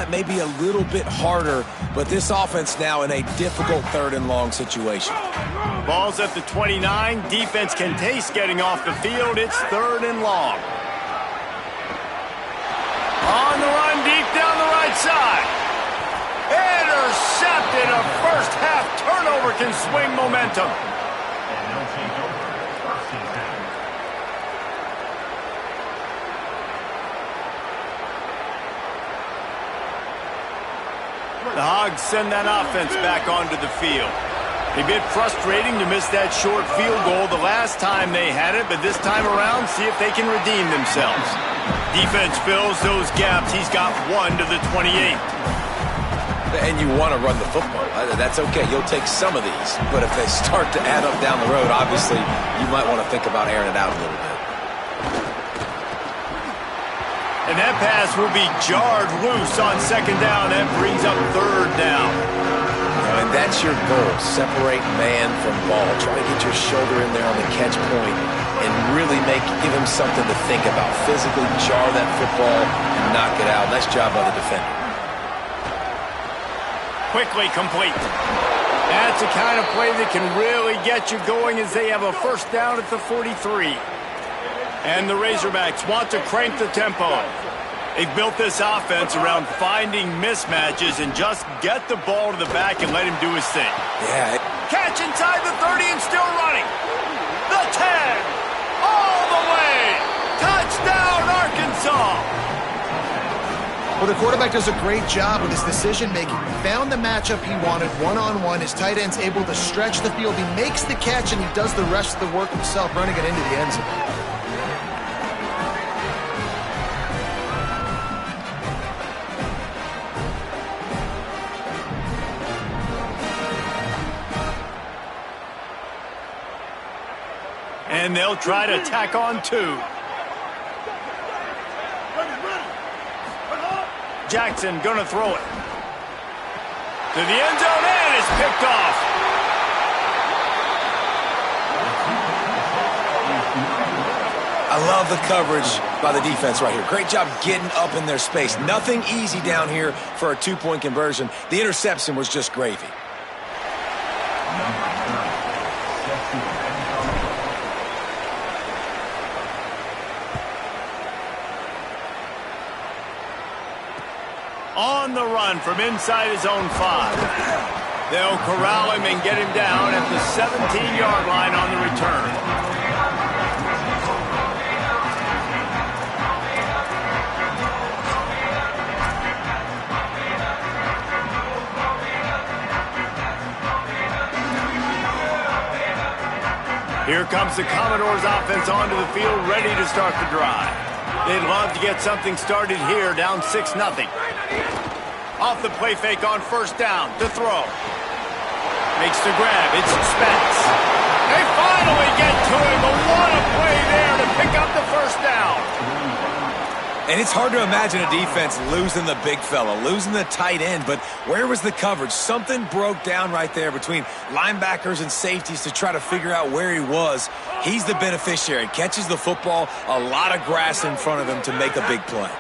that may be a little bit harder, but this offense now in a difficult 3rd and long situation. Ball's at the 29. Defense can taste getting off the field. It's 3rd and long. On the run, deep down the right side. Intercepted. A first half turnover can swing momentum. The Hogs send that offense back onto the field. A bit frustrating to miss that short field goal the last time they had it, but this time around, see if they can redeem themselves. Defense fills those gaps. He's got 1 to the 28. And you want to run the football. That's okay. You'll take some of these. But if they start to add up down the road, obviously, you might want to think about airing it out a little bit. And that pass will be jarred loose on 2nd down. That brings up 3rd down. And that's your goal. Separate man from ball. Try to get your shoulder in there on the catch point and really give him something to think about. Physically jar that football and knock it out. Nice job by the defender. Quickly complete. That's the kind of play that can really get you going as they have a 1st down at the 43. And the Razorbacks want to crank the tempo. They've built this offense around finding mismatches and just get the ball to the back and let him do his thing. Yeah. Catch inside the 30 and still running. The 10. All the way. Touchdown, Arkansas. Well, the quarterback does a great job with his decision-making. He found the matchup he wanted one-on-one. His tight end's able to stretch the field. He makes the catch, and he does the rest of the work himself, running it into the end zone. And they'll try to tack on 2. Jackson gonna throw it. To the end zone, and it's picked off. I love the coverage by the defense right here. Great job getting up in their space. Nothing easy down here for a 2-point conversion. The interception was just gravy. On the run from inside his own 5. They'll corral him and get him down at the 17-yard line on the return. Here comes the Commodores offense onto the field, ready to start the drive. They'd love to get something started here, down 6-0. Off the play fake on 1st down to throw. Makes the grab. It's Spence. They finally get to him. But what a play there to pick up the 1st down. And it's hard to imagine a defense losing the big fella, losing the tight end, but where was the coverage? Something broke down right there between linebackers and safeties to try to figure out where he was. He's the beneficiary. Catches the football, a lot of grass in front of him to make a big play.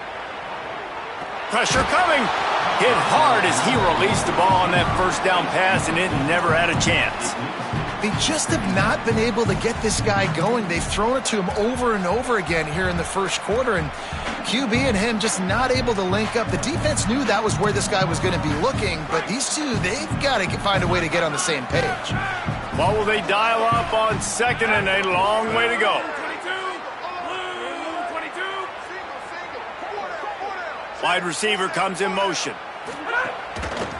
Pressure coming. Hit hard as he released the ball on that 1st down pass, and it never had a chance. They just have not been able to get this guy going. They've thrown it to him over and over again here in the 1st quarter, and QB and him just not able to link up. The defense knew that was where this guy was going to be looking, but these two, they've got to find a way to get on the same page. What will they dial up on 2nd and a long way to go? Wide receiver comes in motion.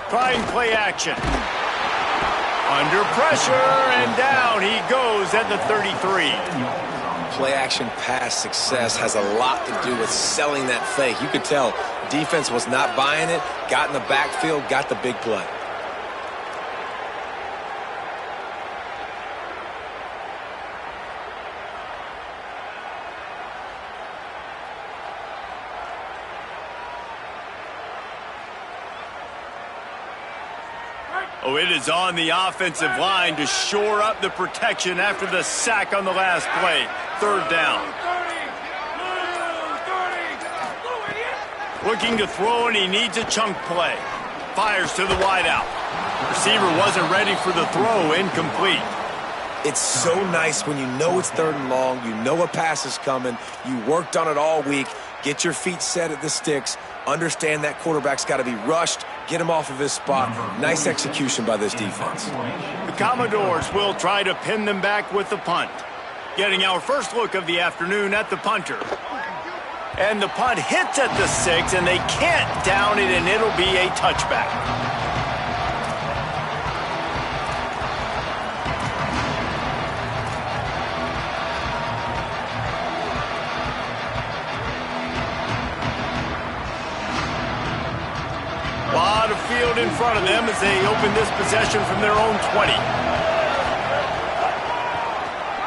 Trying play action. Under pressure, and down he goes at the 33. Play action pass success has a lot to do with selling that fake. You could tell defense was not buying it, got in the backfield, got the big play. Oh, it is on the offensive line to shore up the protection after the sack on the last play. 3rd down. Looking to throw, and he needs a chunk play. Fires to the wideout. Receiver wasn't ready for the throw. Incomplete. It's so nice when you know it's 3rd and long, you know a pass is coming, you worked on it all week, get your feet set at the sticks, understand that quarterback's got to be rushed, get him off of his spot. Nice execution by this defense. The Commodores will try to pin them back with the punt. Getting our first look of the afternoon at the punter. And the punt hits at the 6, and they can't down it, and it'll be a touchback. A lot of field in front of them as they open this possession from their own 20.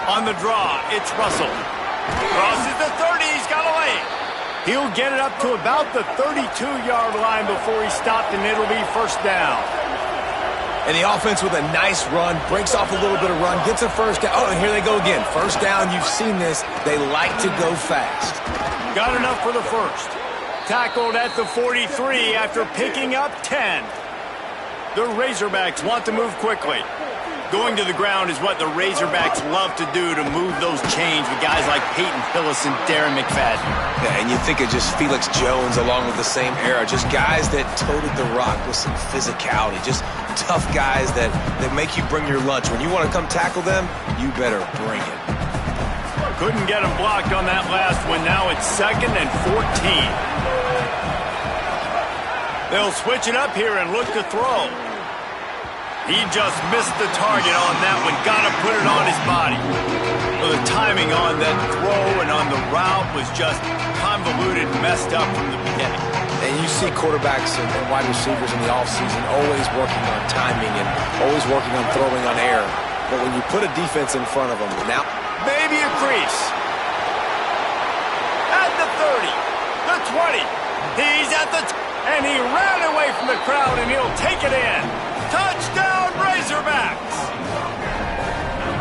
On the draw, it's Russell. Crosses the 30, he's got a lane. He'll get it up to about the 32-yard line before he's stopped, and it'll be first down. And the offense with a nice run, breaks off a little bit of run, gets a first down. Oh, and here they go again. First down, you've seen this. They like to go fast. Got enough for the first. Tackled at the 43 after picking up 10. The Razorbacks want to move quickly. Going to the ground is what the Razorbacks love to do, to move those chains with guys like Peyton Hillis and Darren McFadden. Yeah, and you think of just Felix Jones along with the same era. Just guys that toted the rock with some physicality. Just tough guys that make you bring your lunch. When you want to come tackle them, you better bring it. Couldn't get him blocked on that last one. Now it's 2nd and 14. They'll switch it up here and look to throw. He just missed the target on that one. Got to put it on his body. Well, the timing on that throw and on the route was just convoluted, messed up from the beginning. And you see quarterbacks and wide receivers in the offseason always working on timing and always working on throwing on air. But when you put a defense in front of them, now maybe a crease. At the 30, the 20. He's at the and he ran away from the crowd, and he'll take it in. Touchdown, Razorbacks!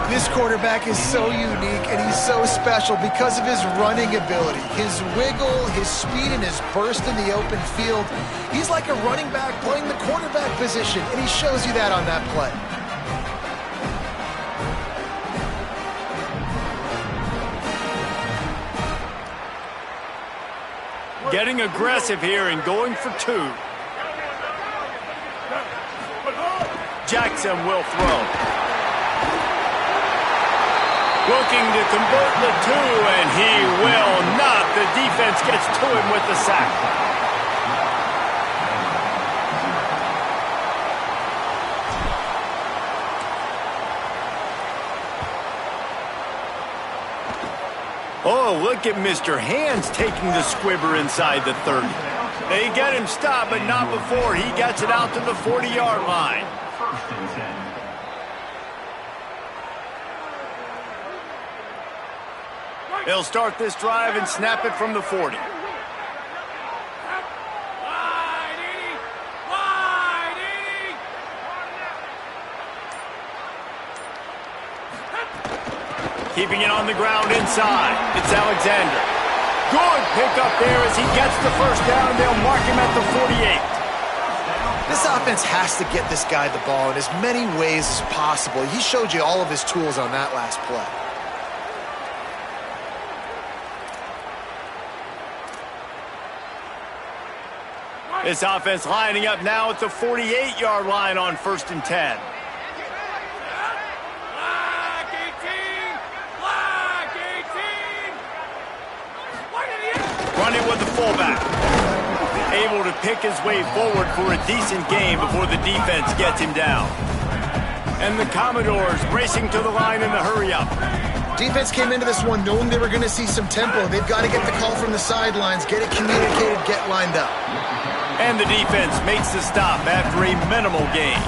This quarterback is so unique, and he's so special because of his running ability, his wiggle, his speed, and his burst in the open field. He's like a running back playing the quarterback position, and he shows you that on that play. Getting aggressive here and going for 2. Jackson will throw. Looking to convert the 2, and he will not. The defense gets to him with the sack. Oh, look at Mr. Hands taking the squibber inside the 30. They get him stopped, but not before he gets it out to the 40-yard line. They'll start this drive and snap it from the 40. Keeping it on the ground inside. It's Alexander. Good pickup there as he gets the first down. They'll mark him at the 48. This offense has to get this guy the ball in as many ways as possible. He showed you all of his tools on that last play. This offense lining up now at the 48-yard line on 1st and 10. Running with the fullback. Able to pick his way forward for a decent game before the defense gets him down. And the Commodores racing to the line in the hurry-up. Defense came into this one knowing they were going to see some tempo. They've got to get the call from the sidelines, get it communicated, get lined up. And the defense makes the stop after a minimal gain.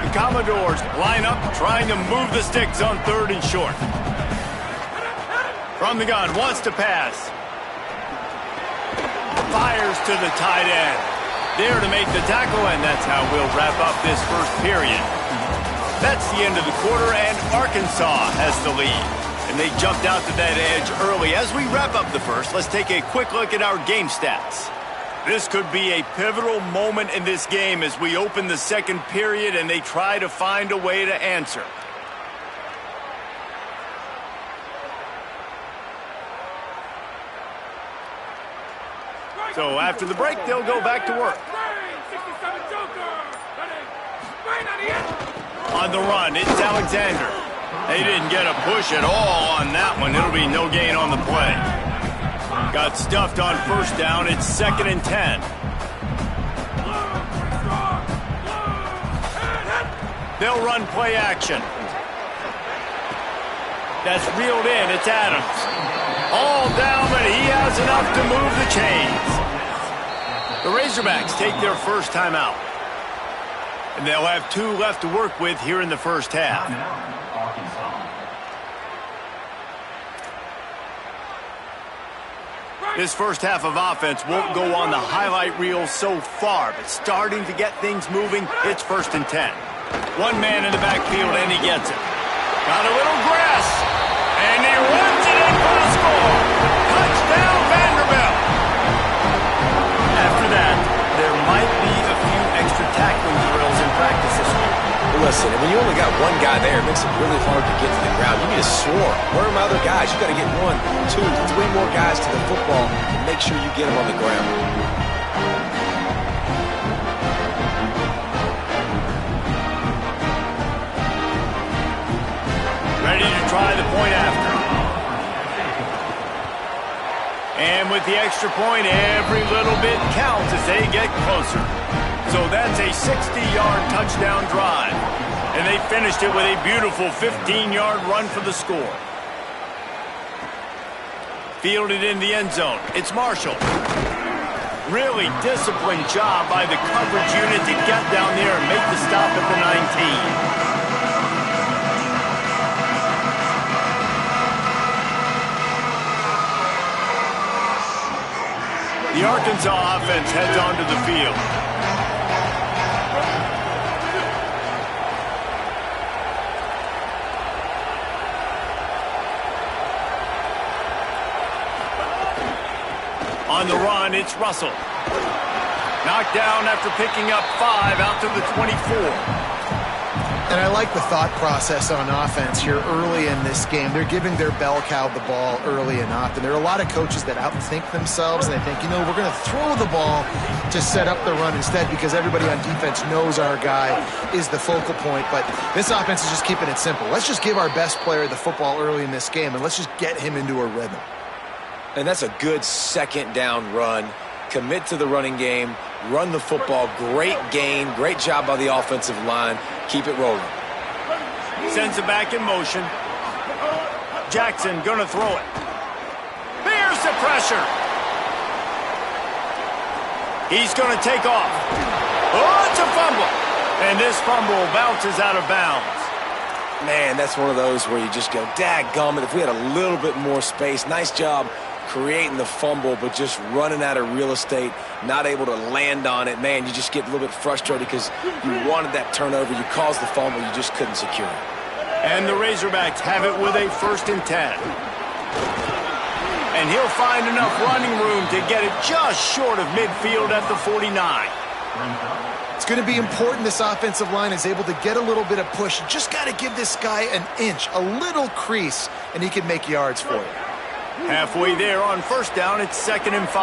The Commodores line up, trying to move the sticks on 3rd and short. From the gun, wants to pass. Fires to the tight end. There to make the tackle, and that's how we'll wrap up this first period. That's the end of the quarter, and Arkansas has the lead. And they jumped out to that edge early. As we wrap up the first, let's take a quick look at our game stats. This could be a pivotal moment in this game as we open the second period and they try to find a way to answer. So after the break, they'll go back to work. On the run, it's Alexander. They didn't get a push at all on that one. It'll be no gain on the play. Got stuffed on first down. It's 2nd and 10. They'll run play action. That's reeled in. It's Adams. All down, but he has enough to move the chains. The Razorbacks take their first timeout. And they'll have 2 left to work with here in the first half. This first half of offense won't go on the highlight reel so far, but starting to get things moving, it's 1st and 10. One man in the backfield, and he gets it. Got a little grass, and he runs it in for the score. Touchdown, Vanderbilt. After that, there might be a few extra tackling drills in practice this week. Well, listen, when you only got one guy there, it makes it really hard to get to the ground. You need a swarm. Where are my other guys? You got to get 1, 2, 3 more guys to the football and make sure you get them on the ground. Ready to try the point after. And with the extra point, every little bit counts as they get closer. So that's a 60-yard touchdown drive. And they finished it with a beautiful 15-yard run for the score. Fielded in the end zone. It's Marshall. Really disciplined job by the coverage unit to get down there and make the stop at the 19. The Arkansas offense heads onto the field. On the run, it's Russell. Knocked down after picking up 5 out to the 24. And I like the thought process on offense here early in this game. They're giving their bell cow the ball early and often. There are a lot of coaches that outthink themselves, and they think, we're going to throw the ball to set up the run instead because everybody on defense knows our guy is the focal point. But this offense is just keeping it simple. Let's just give our best player the football early in this game, and let's just get him into a rhythm. And that's a good 2nd down run. Commit to the running game, run the football. Great gain, great job by the offensive line. Keep it rolling. Sends it back in motion. Jackson gonna throw it. There's the pressure. He's gonna take off. Oh, it's a fumble. And this fumble bounces out of bounds. Man, that's one of those where you just go, dadgummit, if we had a little bit more space. Nice job creating the fumble, but just running out of real estate, not able to land on it. Man, you just get a little bit frustrated because you wanted that turnover. You caused the fumble. You just couldn't secure it. And the Razorbacks have it with a 1st and 10. And he'll find enough running room to get it just short of midfield at the 49. It's going to be important this offensive line is able to get a little bit of push. You just got to give this guy an inch, a little crease, and he can make yards for you. Halfway there on 1st down, it's 2nd and 5.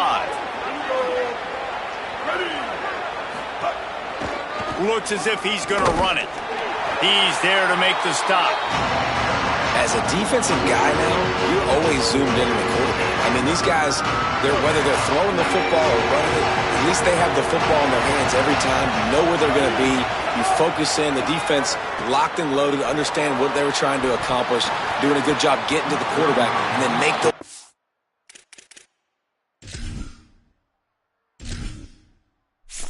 Looks as if he's going to run it. He's there to make the stop. As a defensive guy now, you're always zoomed in on the quarterback. I mean, these guys, whether they're throwing the football or running it, at least they have the football in their hands every time. You know where they're going to be. You focus in. The defense locked and loaded, understand what they were trying to accomplish, doing a good job getting to the quarterback, and then make the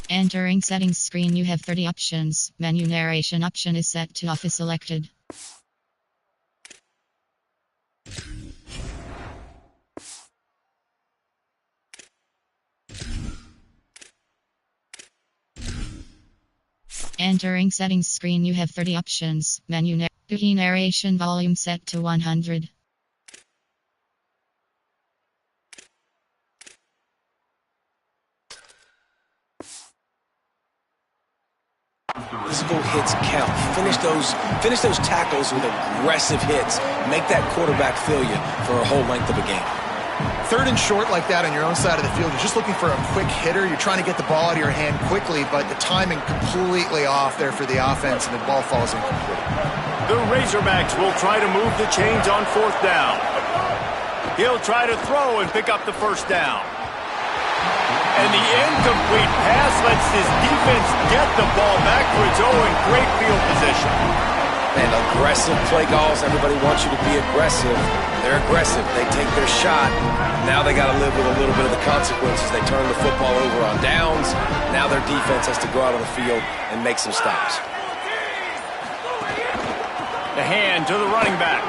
Entering settings screen, you have 30 options. Menu narration option is set to off is selected. Entering settings screen, you have 30 options. Menu narration volume set to 100. Physical hits count. Finish those tackles with aggressive hits. Make that quarterback feel you for a whole length of a game. Third and short like that on your own side of the field, you're just looking for a quick hitter. You're trying to get the ball out of your hand quickly, but the timing completely off there for the offense, and the ball falls incomplete. The Razorbacks will try to move the chains on fourth down. He'll try to throw and pick up the first down. And the incomplete pass lets his defense get the ball back for its own great field position. And aggressive play calls, everybody wants you to be aggressive. They're aggressive. They take their shot. Now they got to live with a little bit of the consequences. They turn the football over on downs. Now their defense has to go out on the field and make some stops. The hand to the running back.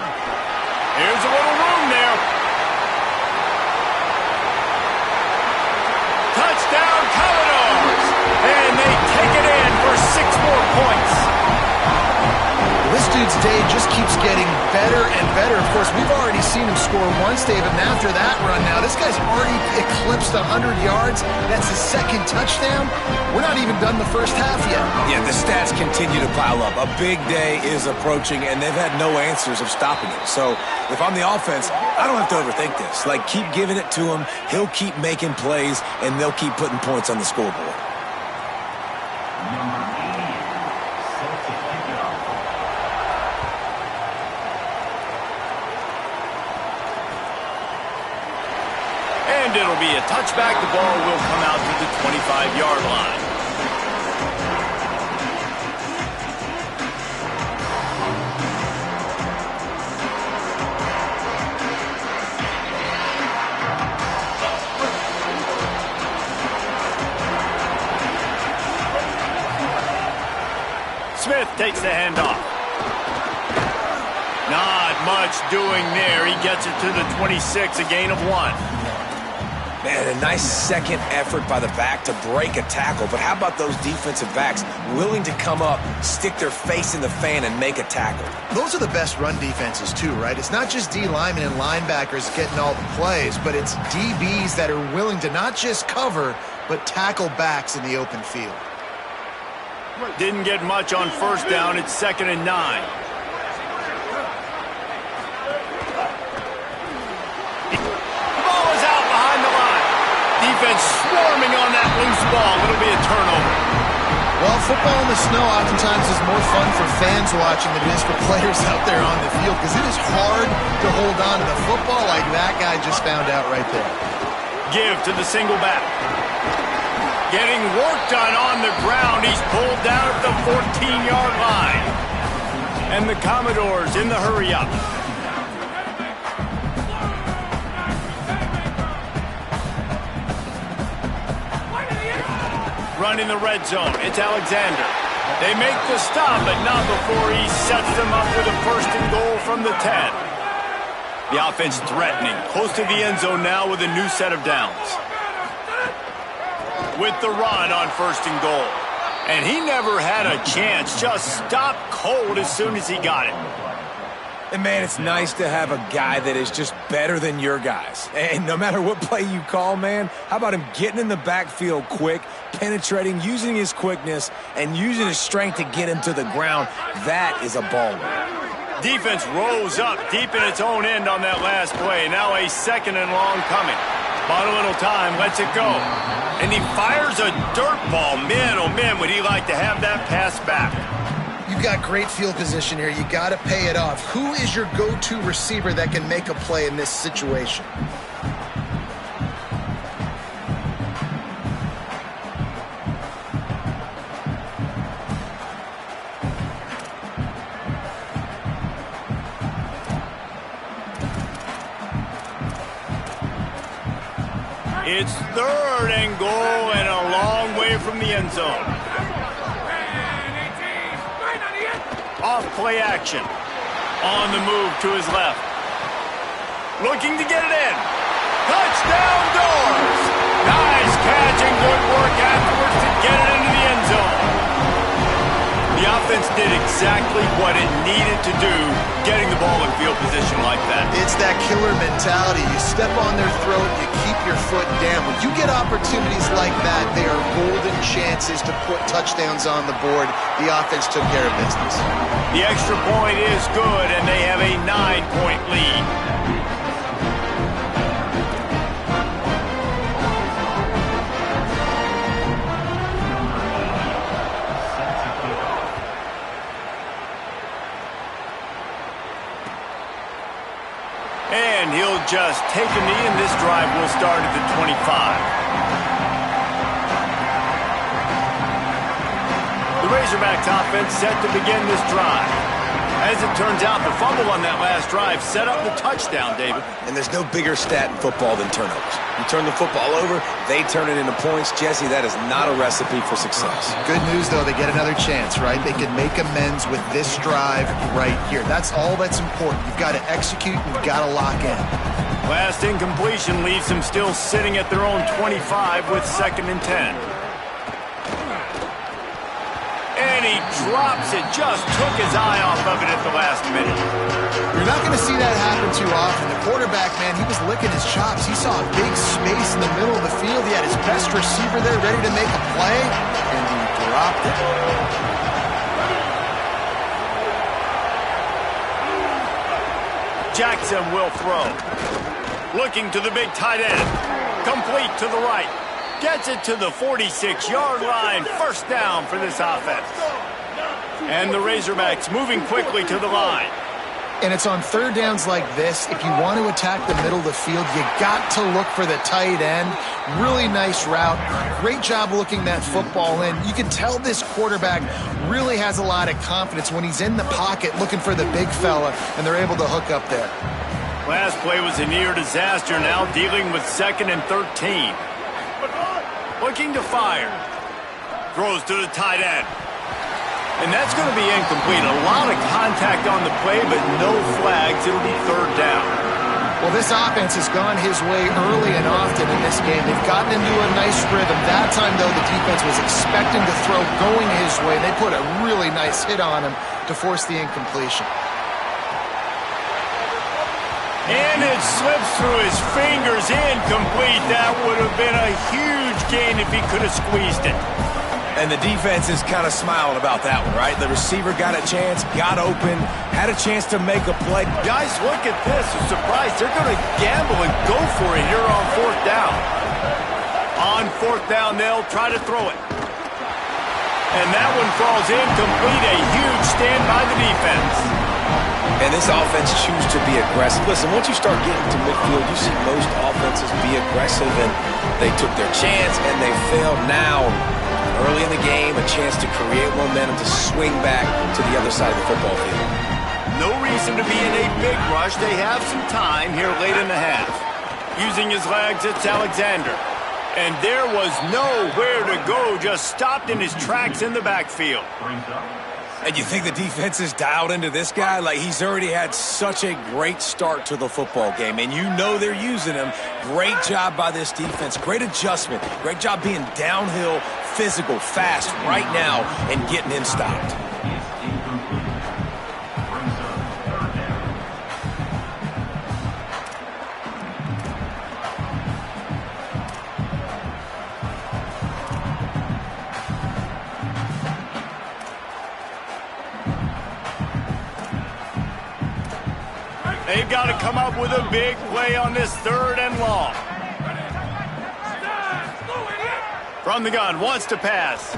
Here's a little room there. Touchdown, Commodores! And they take it in for 6 more points. This dude's day just keeps getting better and better. Of course, we've already seen him score once, David, and after that run now, this guy's already eclipsed 100 yards. That's his second touchdown. We're not even done the first half yet. Yeah, the stats continue to pile up. A big day is approaching, and they've had no answers of stopping it. So if I'm the offense, I don't have to overthink this. Like, keep giving it to him. He'll keep making plays, and they'll keep putting points on the scoreboard. And it'll be a touchback. The ball will come out to the 25-yard line. Smith takes the handoff. Not much doing there. He gets it to the 26, a gain of 1. Man, a nice second effort by the back to break a tackle. But how about those defensive backs willing to come up, stick their face in the fan, and make a tackle? Those are the best run defenses, too, right? It's not just D linemen and linebackers getting all the plays, but it's DBs that are willing to not just cover, but tackle backs in the open field. Didn't get much on first down. It's 2nd and 9. Defense swarming on that loose ball. It'll be a turnover. Well, football in the snow oftentimes is more fun for fans watching than it is for players out there on the field, because it is hard to hold on to the football like that guy just found out right there. Give to the single back. Getting work done on the ground. He's pulled down at the 14-yard line. And the Commodores in the hurry-up. Running the red zone. It's Alexander. They make the stop, but not before he sets them up with a 1st and goal from the 10. The offense threatening. Close to the end zone now with a new set of downs. With the run on 1st and goal. And he never had a chance. Just stopped cold as soon as he got it. And, man, it's nice to have a guy that is just better than your guys. And no matter what play you call, man, how about him getting in the backfield quick, penetrating, using his quickness, and using his strength to get him to the ground? That is a baller. Defense rose up deep in its own end on that last play. Now a 2nd and long coming. Bought a little time, lets it go. And he fires a dirt ball. Man, oh man, would he like to have that pass back. You've got great field position here. You got to pay it off. Who is your go-to receiver that can make a play in this situation? It's 3rd and goal and a long way from the end zone. Off play action. On the move to his left. Looking to get it in. Touchdown Doors. Nice catch and good work afterwards to get it into the end zone. offense did exactly what it needed to do, getting the ball in field position like that. It's that killer mentality. You step on their throat, you keep your foot down. When you get opportunities like that, they are golden chances to put touchdowns on the board. The offense took care of business. The extra point is good, and they have a 9-point lead. And he'll just take a knee, and this drive will start at the 25. The Razorbacks offense set to begin this drive. As it turns out, the fumble on that last drive set up the touchdown, David. And there's no bigger stat in football than turnovers. You turn the football over, they turn it into points. Jesse, that is not a recipe for success. Good news, though, they get another chance, right? They can make amends with this drive right here. That's all that's important. You've got to execute, and you've got to lock in. Last incompletion leaves them still sitting at their own 25 with 2nd and 10. And he drops it, just took his eye off of it at the last minute. You're not going to see that happen too often. The quarterback, man, he was licking his chops. He saw a big space in the middle of the field. He had his best receiver there ready to make a play, and he dropped it. Jackson will throw. Looking to the big tight end. Complete to the right. Gets it to the 46-yard line. 1st down for this offense. And the Razorbacks moving quickly to the line. And it's on 3rd downs like this. If you want to attack the middle of the field, you got to look for the tight end. Really nice route. Great job looking that football in. You can tell this quarterback really has a lot of confidence when he's in the pocket looking for the big fella, and they're able to hook up there. Last play was a near disaster, now dealing with 2nd and 13. Looking to fire. Throws to the tight end. And that's going to be incomplete. A lot of contact on the play, but no flags. It'll be 3rd down. Well, this offense has gone his way early and often in this game. They've gotten into a nice rhythm. That time, though, the defense was expecting to throw going his way. They put a really nice hit on him to force the incompletion. And it slips through his fingers, incomplete. That would have been a huge gain if he could have squeezed it. And the defense is kind of smiling about that one, right? The receiver got a chance, got open, had a chance to make a play. Guys, look at this. I'm surprised they're going to gamble and go for it here on 4th down. On 4th down, they'll try to throw it. And that one falls incomplete. A huge stand by the defense. And this offense chooses to be aggressive. Listen, once you start getting to midfield, you see most offenses be aggressive, and they took their chance, and they failed. Now, early in the game, a chance to create momentum to swing back to the other side of the football field. No reason to be in a big rush. They have some time here late in the half. Using his legs, it's Alexander. And there was nowhere to go, just stopped in his tracks in the backfield. And you think the defense is dialed into this guy? Like, he's already had such a great start to the football game, and you know they're using him. Great job by this defense. Great adjustment. Great job being downhill, physical, fast right now, and getting him stopped. They've got to come up with a big play on this 3rd and long. From the gun, wants to pass.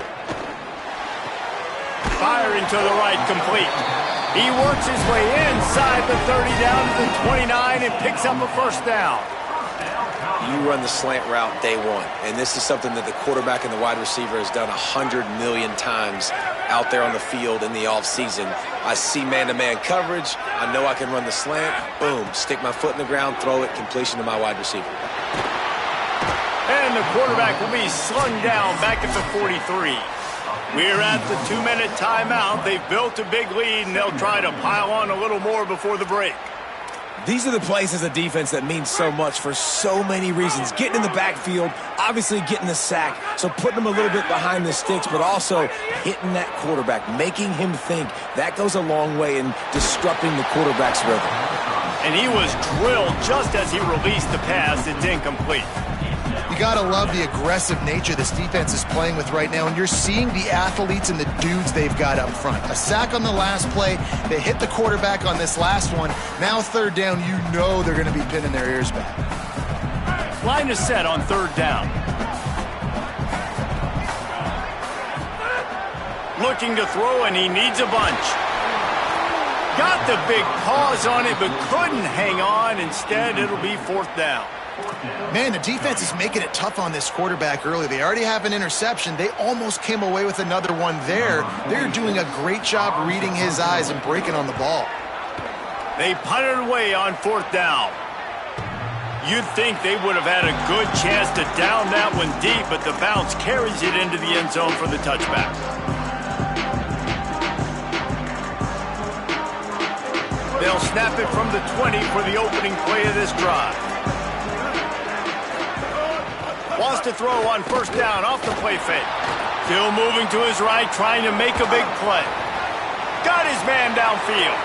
Firing to the right, complete. He works his way inside the 30 down to the 29 and picks up a 1st down. You run the slant route day one, and this is something that the quarterback and the wide receiver has done 100 million times out there on the field in the offseason. I see man-to-man coverage. I know I can run the slant. Boom, stick my foot in the ground, throw it, completion to my wide receiver. And the quarterback will be slung down back at the 43. We're at the 2-minute timeout. They've built a big lead, and they'll try to pile on a little more before the break. These are the plays as a defense that mean so much for so many reasons. Getting in the backfield, obviously getting the sack, so putting them a little bit behind the sticks, but also hitting that quarterback, making him think. That goes a long way in disrupting the quarterback's rhythm. And he was drilled just as he released the pass. It's incomplete. You got to love the aggressive nature this defense is playing with right now, and you're seeing the athletes and the dudes they've got up front. A sack on the last play. They hit the quarterback on this last one. Now third down, you know they're going to be pinning their ears back. Line is set on third down. Looking to throw, and he needs a bunch. Got the big paws on it, but couldn't hang on. Instead, it'll be fourth down. Man, the defense is making it tough on this quarterback early. They already have an interception. They almost came away with another one there. They're doing a great job reading his eyes and breaking on the ball. They punted away on fourth down. You'd think they would have had a good chance to down that one deep, but the bounce carries it into the end zone for the touchback. They'll snap it from the 20 for the opening play of this drive. Wants to throw on first down off the play fake. Still moving to his right, trying to make a big play. Got his man downfield.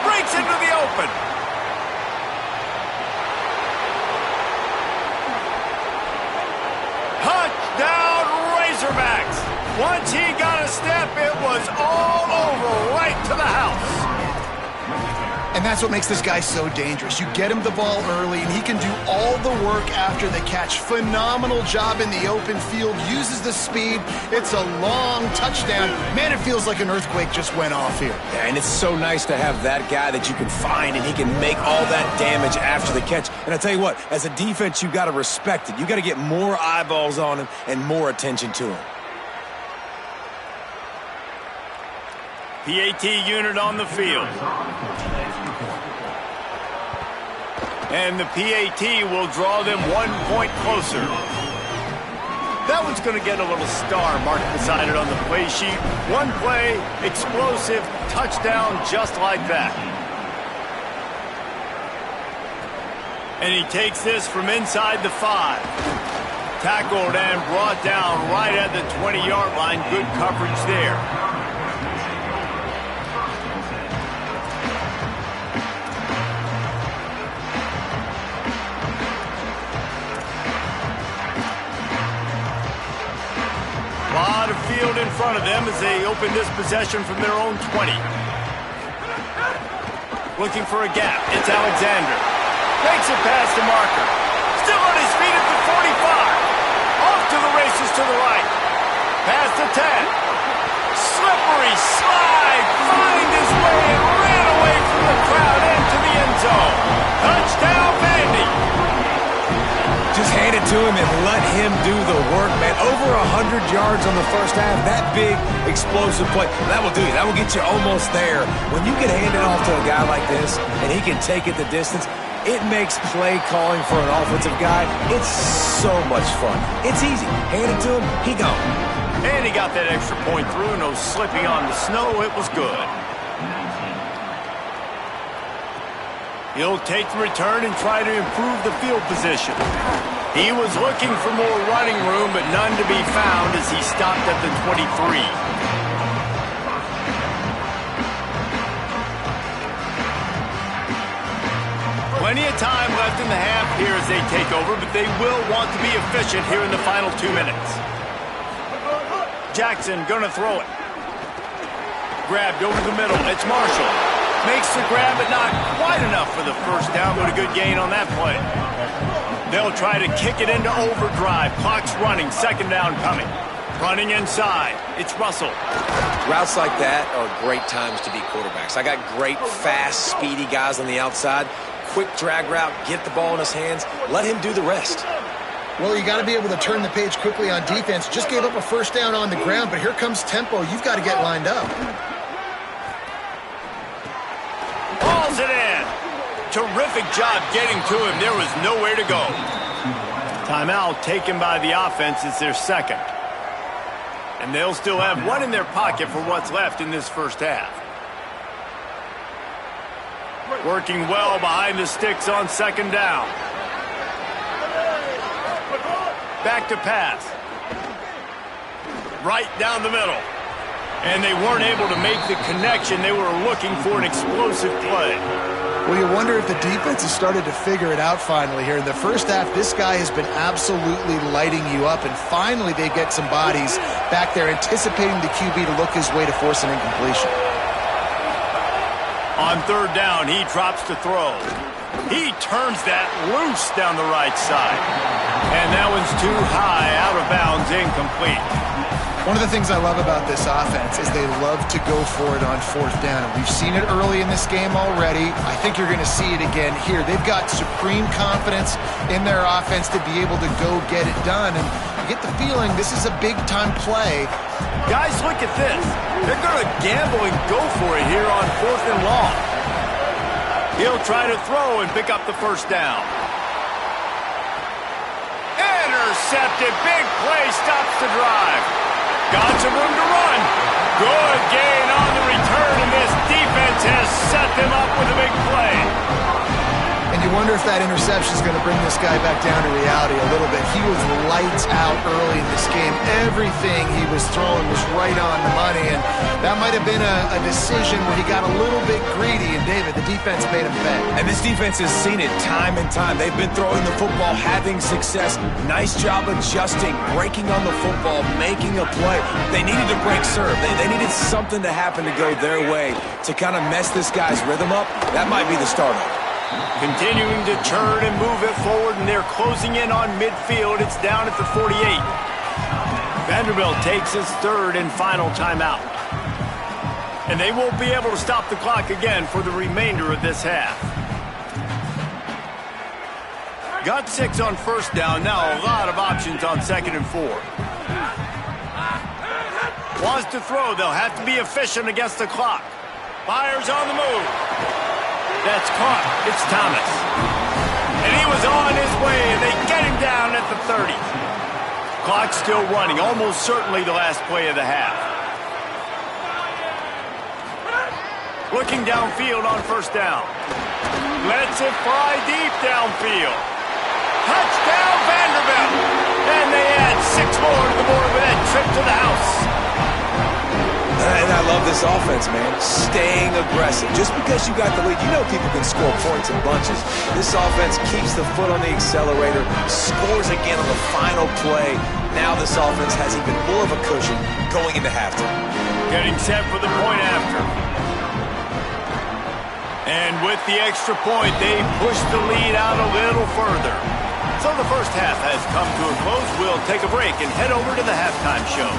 Breaks into the open. Touchdown Razorbacks. Once he got a step, it was all over right to the house. And that's what makes this guy so dangerous. You get him the ball early, and he can do all the work after the catch. Phenomenal job in the open field. Uses the speed. It's a long touchdown. Man, it feels like an earthquake just went off here. Yeah, and it's so nice to have that guy that you can find, and he can make all that damage after the catch. And I tell you what, as a defense, you got to respect it. You got to get more eyeballs on him and more attention to him. PAT unit on the field. And the PAT will draw them 1 point closer. That one's going to get a little star marked beside it on the play sheet. One play, explosive, touchdown just like that. And he takes this from inside the 5. Tackled and brought down right at the 20-yard line. Good coverage there. A lot of field in front of them as they open this possession from their own 20. Looking for a gap. It's Alexander. Makes it past the marker. Still on his feet at the 45. Off to the races to the right. Past the 10. Slippery slide. Find his way and ran away from the crowd into the end zone. Touchdown, Vandy. Just hand it to him and let him do the work, man. Over 100 yards on the first half. That big, explosive play. That will do you. That will get you almost there. When you get handed off to a guy like this and he can take it the distance, it makes play calling for an offensive guy, it's so much fun. It's easy. Hand it to him, he gone. And he got that extra point through. No slipping on the snow. It was good. He'll take the return and try to improve the field position. He was looking for more running room, but none to be found as he stopped at the 23. Plenty of time left in the half here as they take over, but they will want to be efficient here in the final 2 minutes. Jackson gonna throw it. Grabbed over the middle. It's Marshall. Makes the grab, but not quite enough for the first down, but a good gain on that play. They'll try to kick it into overdrive. Clock's running. Second down coming. Running inside. It's Russell. Routes like that are great times to be quarterbacks. I got great, fast, speedy guys on the outside. Quick drag route, get the ball in his hands, let him do the rest. Well, you got to be able to turn the page quickly on defense. Just gave up a first down on the ground, but here comes tempo. You've got to get lined up. Balls it in. Terrific job getting to him. There was nowhere to go. Timeout taken by the offense. It's their second. And they'll still have one in their pocket for what's left in this first half. Working well behind the sticks on second down. Back to pass. Right down the middle. And they weren't able to make the connection. They were looking for an explosive play. Well, you wonder if the defense has started to figure it out finally here. In the first half, this guy has been absolutely lighting you up, and finally they get some bodies back there anticipating the QB to look his way to force an incompletion. On third down, he drops to throw. He turns that loose down the right side. And that one's too high, out of bounds, incomplete. One of the things I love about this offense is they love to go for it on fourth down. We've seen it early in this game already. I think you're going to see it again here. They've got supreme confidence in their offense to be able to go get it done. And you get the feeling this is a big-time play. Guys, look at this. They're going to gamble and go for it here on fourth and long. He'll try to throw and pick up the first down. Intercepted. Big play stops the drive. Got some room to run. Good gain on the return, and this defense has set them up with a big play. And you wonder if that interception is going to bring this guy back down to reality a little bit. He was lights out early in this game. Everything he was throwing was right on the money, and that might have been a decision where he got a little bit greedy, and David, the defense made him pay. And this defense has seen it time and time. They've been throwing the football, having success. Nice job adjusting, breaking on the football, making a play. They needed to break serve. They needed something to happen to go their way to kind of mess this guy's rhythm up. That might be the start of it. Continuing to turn and move it forward, and they're closing in on midfield. It's down at the 48. Vanderbilt takes his third and final timeout. And they won't be able to stop the clock again for the remainder of this half. Got 6 on first down. Now a lot of options on second and 4. Wants to throw. They'll have to be efficient against the clock. Fires on the move. That's caught. It's Thomas. And he was on his way, and they get him down at the 30. Clock's still running. Almost certainly the last play of the half. Looking downfield on first down. Lets it fly deep downfield. Touchdown, Vanderbilt. And they add 6 more to the board with that trip to the house. And I love this offense, man. Staying aggressive. Just because you got the lead, you know people can score points in bunches. This offense keeps the foot on the accelerator, scores again on the final play. Now this offense has even more of a cushion going into halftime. Getting set for the point after. And with the extra point, they push the lead out a little further. So the first half has come to a close. We'll take a break and head over to the halftime show.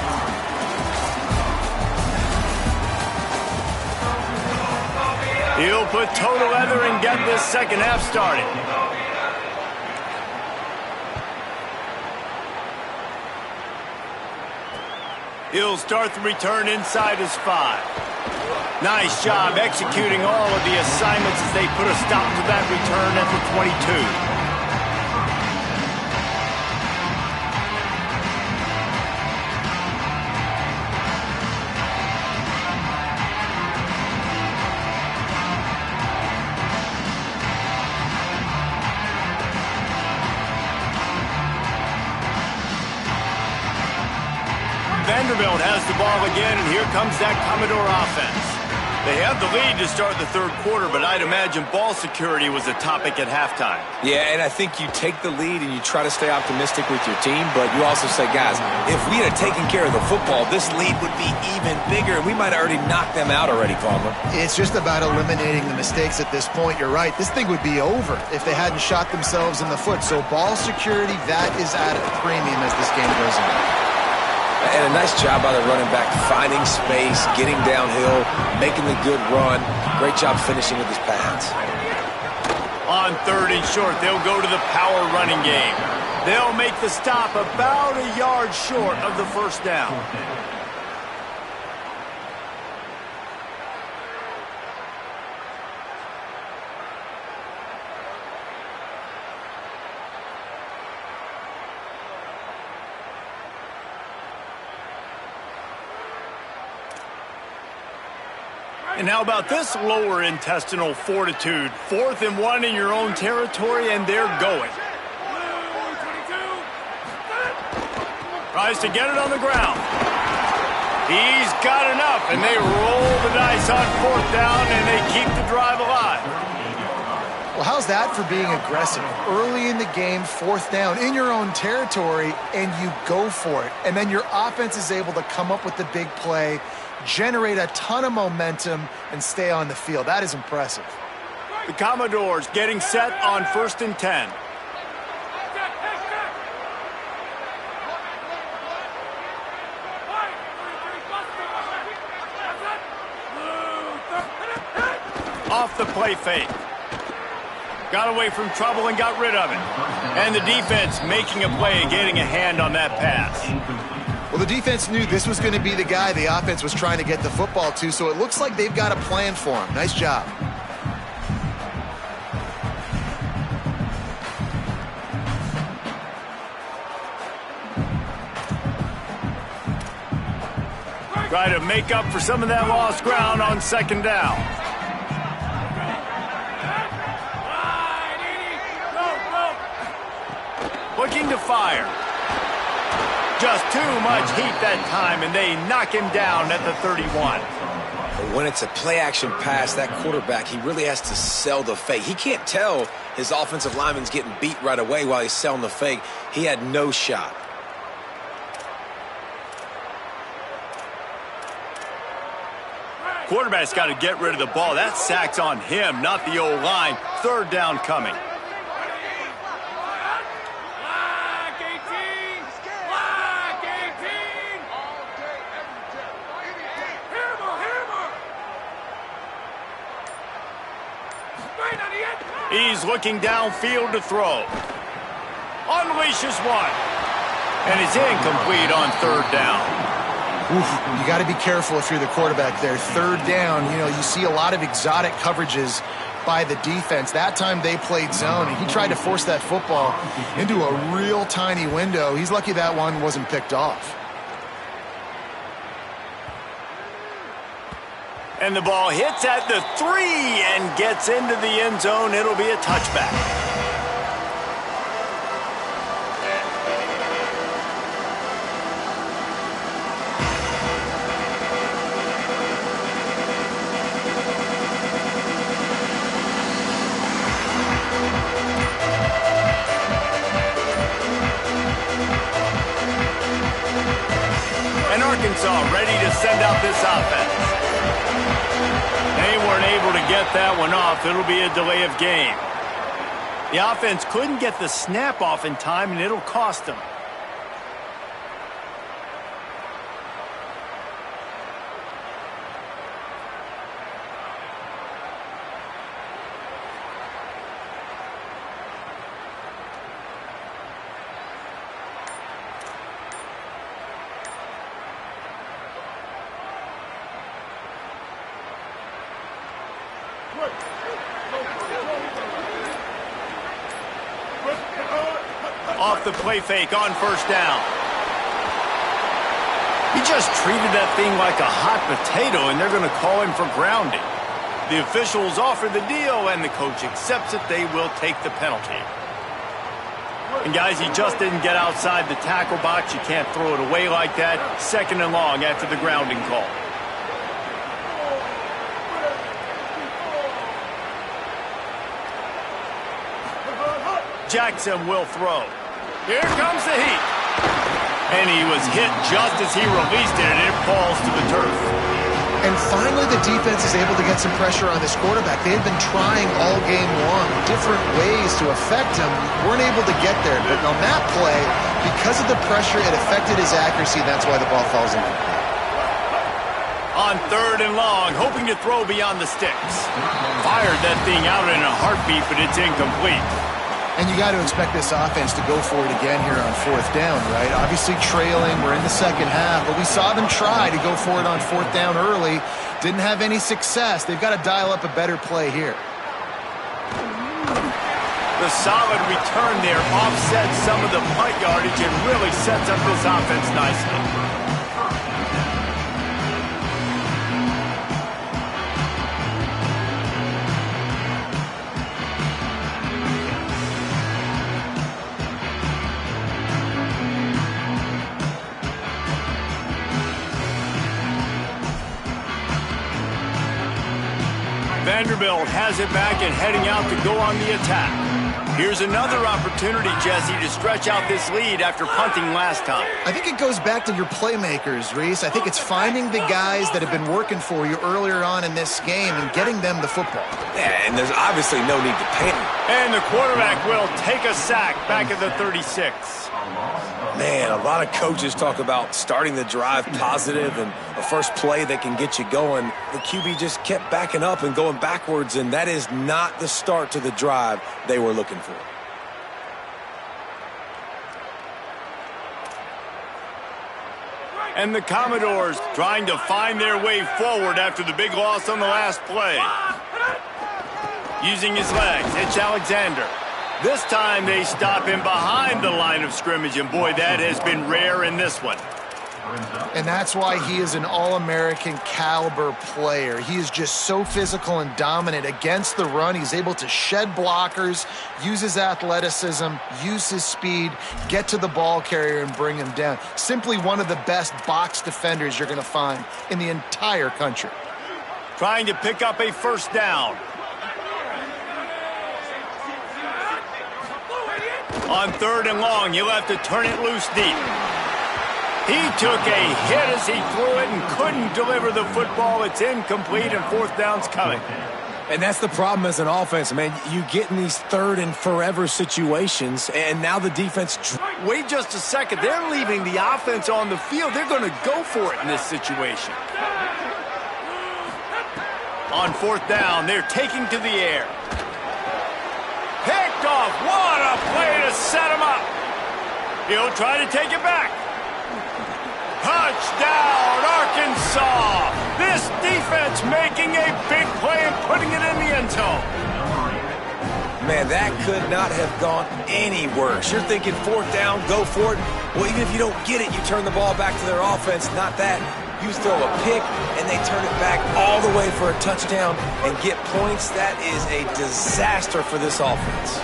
He'll put toe to leather and get this second half started. He'll start the return inside his 5. Nice job executing all of the assignments as they put a stop to that return at the 22. Vanderbilt has the ball again, and here comes that Commodore offense. They have the lead to start the third quarter, but I'd imagine ball security was a topic at halftime. Yeah, and I think you take the lead and you try to stay optimistic with your team, but you also say, guys, if we had taken care of the football, this lead would be even bigger, and we might have already knocked them out already, Palmer. It's just about eliminating the mistakes at this point. You're right. This thing would be over if they hadn't shot themselves in the foot. So ball security, that is at a premium as this game goes on. And a nice job by the running back, finding space, getting downhill, making the good run. Great job finishing with his pads. On third and short, they'll go to the power running game. They'll make the stop about a yard short of the first down. And how about this lower intestinal fortitude? 4th and 1 in your own territory, and they're going. Tries to get it on the ground. He's got enough, and they roll the dice on 4th down, and they keep the drive alive. Well, how's that for being aggressive? Early in the game, 4th down in your own territory, and you go for it. And then your offense is able to come up with the big play, generate a ton of momentum, and stay on the field. That is impressive. The Commodores getting set on 1st and 10. Off the play fake. Got away from trouble and got rid of it. And the defense making a play, getting a hand on that pass. Well, the defense knew this was going to be the guy the offense was trying to get the football to, so it looks like they've got a plan for him. Nice job. Try to make up for some of that lost ground on 2nd down. Looking to fire. Just too much heat that time, and they knock him down at the 31. But when it's a play-action pass, that quarterback, he really has to sell the fake. He can't tell his offensive lineman's getting beat right away while he's selling the fake. He had no shot. Quarterback's got to get rid of the ball. That sack's on him, not the O-line. 3rd down coming. He's looking downfield to throw. Unleashes one. And it's incomplete on 3rd down. Oof, you got to be careful if you're the quarterback there. 3rd down, you see a lot of exotic coverages by the defense. That time they played zone, and he tried to force that football into a real tiny window. He's lucky that one wasn't picked off. And the ball hits at the 3 and gets into the end zone. It'll be a touchback. And Arkansas ready to send out this offense. They weren't able to get that one off. It'll be a delay of game. The offense couldn't get the snap off in time, and it'll cost them. Off the play fake on 1st down. He just treated that thing like a hot potato, and they're going to call him for grounding. The officials offer the deal, and the coach accepts it. They will take the penalty. And guys, he just didn't get outside the tackle box. You can't throw it away like that. 2nd and long after the grounding call. Jackson will throw. Here comes the heat. And he was hit just as he released it, and it falls to the turf. And finally, the defense is able to get some pressure on this quarterback. They had been trying all game long, different ways to affect him. Weren't able to get there. But on that play, because of the pressure, it affected his accuracy, and that's why the ball falls in. On 3rd and long, hoping to throw beyond the sticks. Fired that thing out in a heartbeat, but it's incomplete. And you got to expect this offense to go for it again here on 4th down, right? Obviously trailing, we're in the 2nd half, but we saw them try to go for it on 4th down early. Didn't have any success. They've got to dial up a better play here. The solid return there offsets some of the punt yardage and really sets up this offense nicely. Vanderbilt has it back and heading out to go on the attack. Here's another opportunity, Jesse, to stretch out this lead after punting last time. I think it goes back to your playmakers, Reese. I think it's finding the guys that have been working for you earlier on in this game and getting them the football. Yeah, and there's obviously no need to panic. And the quarterback will take a sack back at the 36. Man, a lot of coaches talk about starting the drive positive and a first play that can get you going. The QB just kept backing up and going backwards, and that is not the start to the drive they were looking for. And the Commodores trying to find their way forward after the big loss on the last play. Using his legs, it's Alexander. This time they stop him behind the line of scrimmage, and boy, that has been rare in this one. And that's why he is an All-American caliber player. He is just so physical and dominant against the run. He's able to shed blockers, use his athleticism, use his speed, get to the ball carrier and bring him down. Simply one of the best box defenders you're going to find in the entire country. Trying to pick up a first down. On 3rd and long, you'll have to turn it loose deep. He took a hit as he threw it and couldn't deliver the football. It's incomplete, and 4th down's coming. And that's the problem as an offense, man. You get in these 3rd and forever situations, and now the defense... Wait just a second. They're leaving the offense on the field. They're going to go for it in this situation. On 4th down, they're taking to the air. Picked off. What a play to set him up. He'll try to take it back. Touchdown, Arkansas. This defense making a big play and putting it in the end zone. Man, that could not have gone any worse. You're thinking 4th down, go for it. Well, even if you don't get it, you turn the ball back to their offense. Not that. You throw a pick, and they turn it back all the way for a touchdown and get points. That is a disaster for this offense.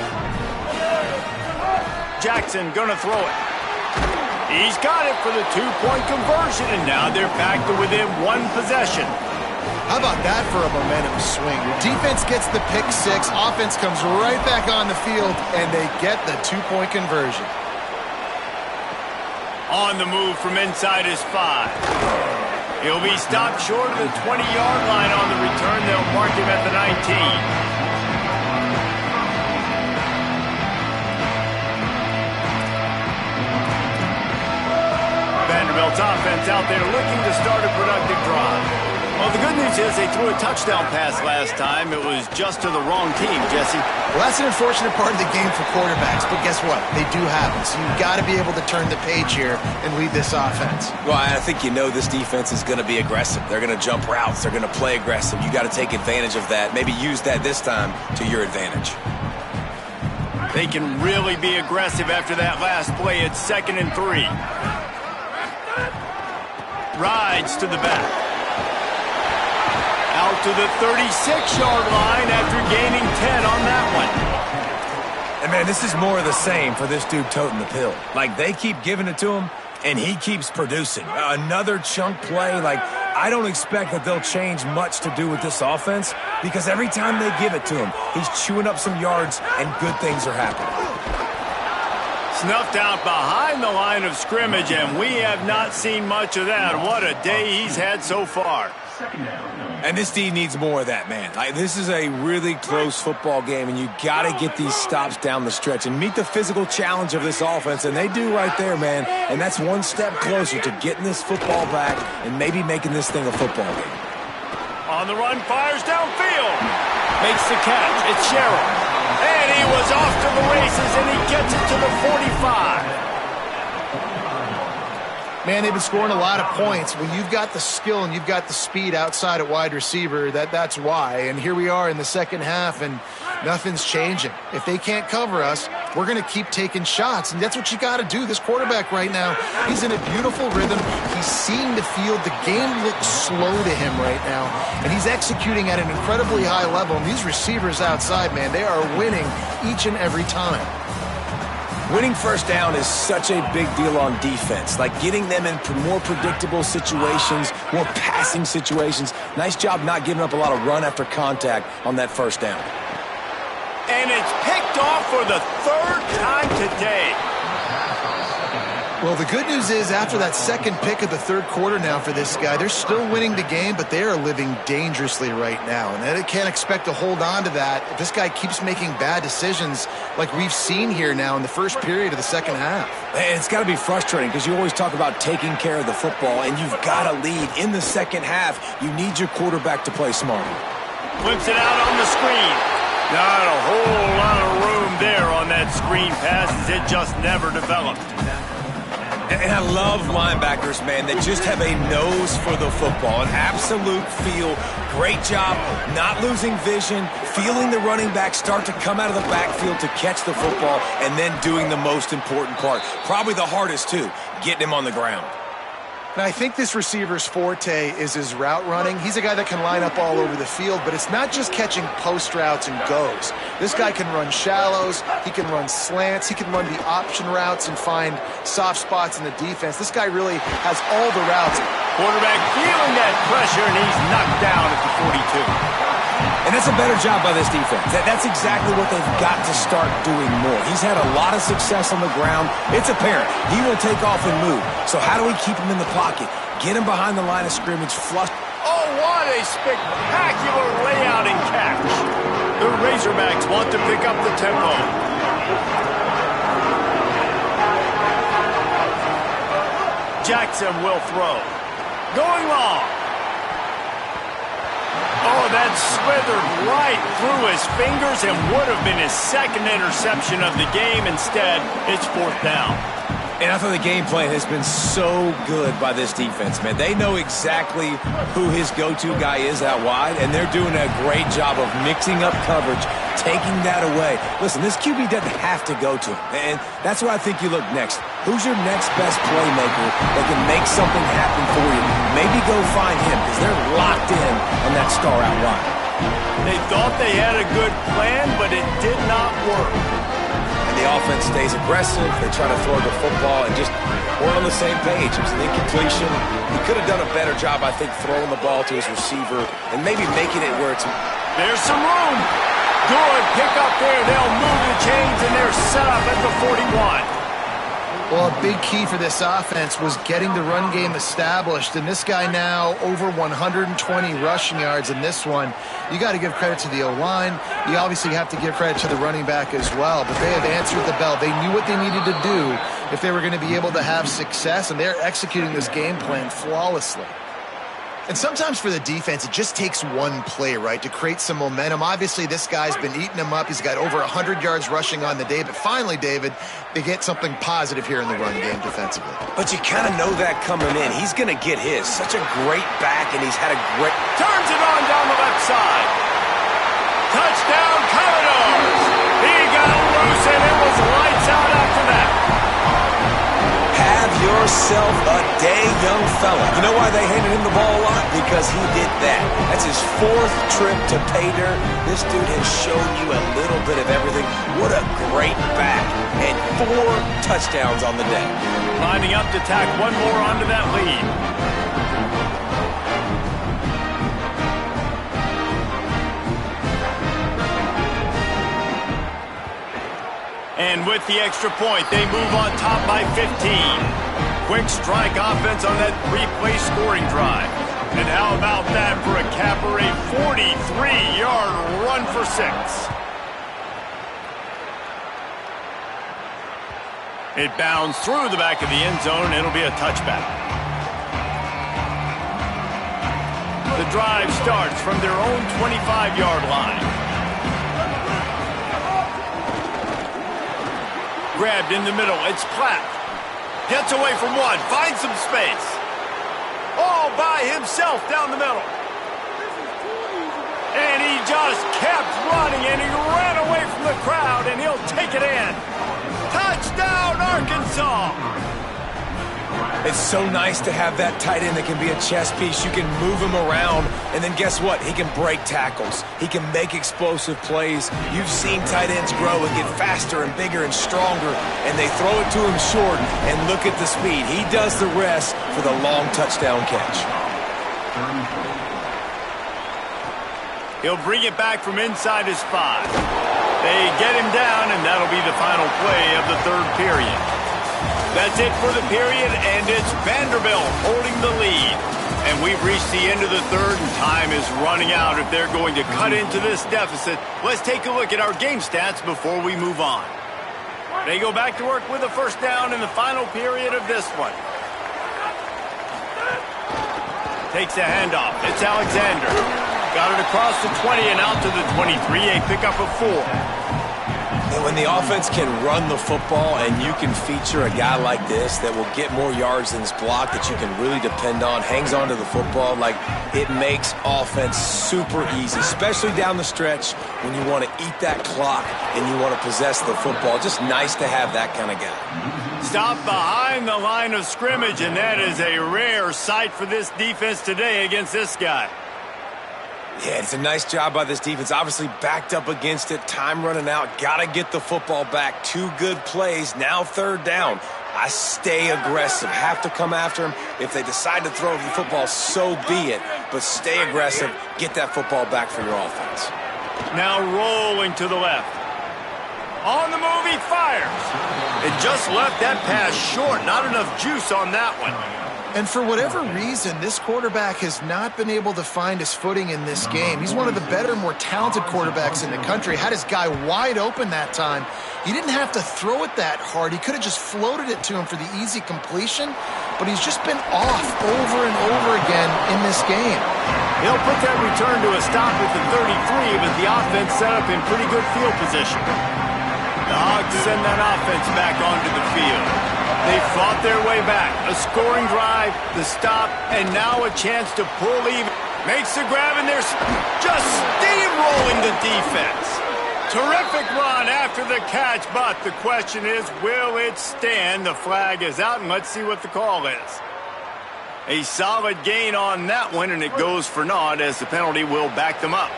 Jackson gonna throw it. He's got it for the 2-point conversion, and now they're back to within 1 possession. How about that for a momentum swing? Your defense gets the pick 6, offense comes right back on the field, and they get the 2-point conversion. On the move from inside his 5. He'll be stopped short of the 20-yard line on the return. They'll mark him at the 19. Vanderbilt's offense out there looking to start a productive drive. Well, the good news is they threw a touchdown pass last time. It was just to the wrong team, Jesse. Well, that's an unfortunate part of the game for quarterbacks, but guess what? They do happen. So you've got to be able to turn the page here and lead this offense. Well, I think you know this defense is going to be aggressive. They're going to jump routes. They're going to play aggressive. You got to take advantage of that. Maybe use that this time to your advantage. They can really be aggressive after that last play. It's 2nd and 3. Rides to the back. Out to the 36-yard line after gaining 10 on that one. And, man, this is more of the same for this dude toting the pill. Like, they keep giving it to him, and he keeps producing. Another chunk play. Like, I don't expect that they'll change much to do with this offense because every time they give it to him, he's chewing up some yards, and good things are happening. Snuffed out behind the line of scrimmage, and we have not seen much of that. What a day he's had so far. And this D needs more of that, man. Like, this is a really close football game, and you got to get these stops down the stretch and meet the physical challenge of this offense, and they do right there, man. And that's one step closer to getting this football back and maybe making this thing a football game. On the run, fires downfield. Makes the catch. It's Sherrill. And he was off to the races, and he gets it to the 45. Man, they've been scoring a lot of points. When you've got the skill and you've got the speed outside at wide receiver, that's why. And here we are in the second half, and nothing's changing. If they can't cover us, we're going to keep taking shots, and that's what you got to do. This quarterback right now, he's in a beautiful rhythm. He's seeing the field. The game looks slow to him right now, and he's executing at an incredibly high level. And these receivers outside, man, they are winning each and every time. Winning first down is such a big deal on defense, like getting them in more predictable situations, more passing situations. Nice job not giving up a lot of run after contact on that first down. And it's picked off for the third time today. Well, the good news is after that second pick of the third quarter now for this guy, they're still winning the game, but they are living dangerously right now. And they can't expect to hold on to that if this guy keeps making bad decisions like we've seen here now in the first period of the second half. And it's got to be frustrating because you always talk about taking care of the football, and you've got to lead in the second half. You need your quarterback to play smart. Flips it out on the screen. Not a whole lot of room there on that screen pass as it just never developed. And I love linebackers, man, that just have a nose for the football, an absolute feel. Great job not losing vision, feeling the running back start to come out of the backfield to catch the football, and then doing the most important part. Probably the hardest, too, getting him on the ground. Now, I think this receiver's forte is his route running. He's a guy that can line up all over the field, but it's not just catching post routes and goes. This guy can run shallows, he can run slants, he can run the option routes and find soft spots in the defense. This guy really has all the routes. Quarterback feeling that pressure, and he's knocked down at the 42. And that's a better job by this defense. That's exactly what they've got to start doing more. He's had a lot of success on the ground. It's apparent. He will take off and move. So how do we keep him in the pocket? Get him behind the line of scrimmage, flush. Oh, what a spectacular layout and catch. The Razorbacks want to pick up the tempo. Jackson will throw. Going long. Oh, that slithered right through his fingers and would have been his second interception of the game. Instead, it's fourth down. And I thought the game plan has been so good by this defense, man. They know exactly who his go-to guy is out wide, and they're doing a great job of mixing up coverage, taking that away. Listen, this QB doesn't have to go to him, and that's where I think you look next. Who's your next best playmaker that can make something happen for you? Maybe go find him because they're locked in on that star out wide. They thought they had a good plan, but it did not work. The offense stays aggressive. They try to throw the football and just weren't on the same page. It was an incompletion. He could have done a better job, I think, throwing the ball to his receiver and maybe making it where it's... There's some room. Good pick up there. They'll move the chains, and they're set up at the 41. Well, a big key for this offense was getting the run game established. And this guy now over 120 rushing yards in this one. You got to give credit to the O-line. You obviously have to give credit to the running back as well. But they have answered the bell. They knew what they needed to do if they were going to be able to have success. And they're executing this game plan flawlessly. And sometimes for the defense, it just takes one play, right, to create some momentum. Obviously, this guy's been eating them up. He's got over 100 yards rushing on the day. But finally, David, they get something positive here in the run game defensively. But you kind of know that coming in. He's going to get his. Such a great back, and he's had a great... Turns it on down the left side. Touchdown, Commodores. He got loose, and it was lights out after that. Have yourself a day, young fella. You know why they handed him the ball a lot? Because he did that. That's his fourth trip to pay dirt. This dude has shown you a little bit of everything. What a great back. And 4 touchdowns on the day. Lining up to tack one more onto that lead. And with the extra point, they move on top by 15. Quick strike offense on that 3-play scoring drive. And how about that for a capper, a 43-yard run for 6. It bounds through the back of the end zone. It'll be a touchback. The drive starts from their own 25-yard line. Grabbed in the middle. It's Platt. Gets away from one. Finds some space. All by himself down the middle. And he just kept running, and he ran away from the crowd, and he'll take it in. Touchdown, Arkansas! It's so nice to have that tight end that can be a chess piece. You can move him around, and then guess what? He can break tackles. He can make explosive plays. You've seen tight ends grow and get faster and bigger and stronger, and they throw it to him short, and look at the speed. He does the rest for the long touchdown catch. He'll bring it back from inside his 5. They get him down, and that'll be the final play of the third period. That's it for the period, and it's Vanderbilt holding the lead. And we've reached the end of the third, and time is running out if they're going to cut into this deficit. Let's take a look at our game stats before we move on. They go back to work with a first down in the final period of this one. Takes a handoff. It's Alexander. Got it across the 20 and out to the 23, a pickup of 4. And when the offense can run the football and you can feature a guy like this that will get more yards than his block that you can really depend on, hangs onto the football, like it makes offense super easy, especially down the stretch when you want to eat that clock and you want to possess the football. Just nice to have that kind of guy. Stop behind the line of scrimmage, and that is a rare sight for this defense today against this guy. Yeah, it's a nice job by this defense. Obviously backed up against it. Time running out. Got to get the football back. 2 good plays. Now third down. I stay aggressive. Have to come after him. If they decide to throw the football, so be it. But stay aggressive. Get that football back for your offense. Now rolling to the left. On the move, he fires. It just left that pass short. Not enough juice on that one. And for whatever reason, this quarterback has not been able to find his footing in this game. He's one of the better, more talented quarterbacks in the country. Had his guy wide open that time. He didn't have to throw it that hard. He could have just floated it to him for the easy completion, but he's just been off over and over again in this game. He'll put that return to a stop at the 33, but the offense set up in pretty good field position. The Hogs send that offense back onto the field. They fought their way back. A scoring drive, the stop, and now a chance to pull even. Makes the grab, and they're just steamrolling the defense. Terrific run after the catch, but the question is, will it stand? The flag is out, and let's see what the call is. A solid gain on that one, and it goes for naught as the penalty will back them up.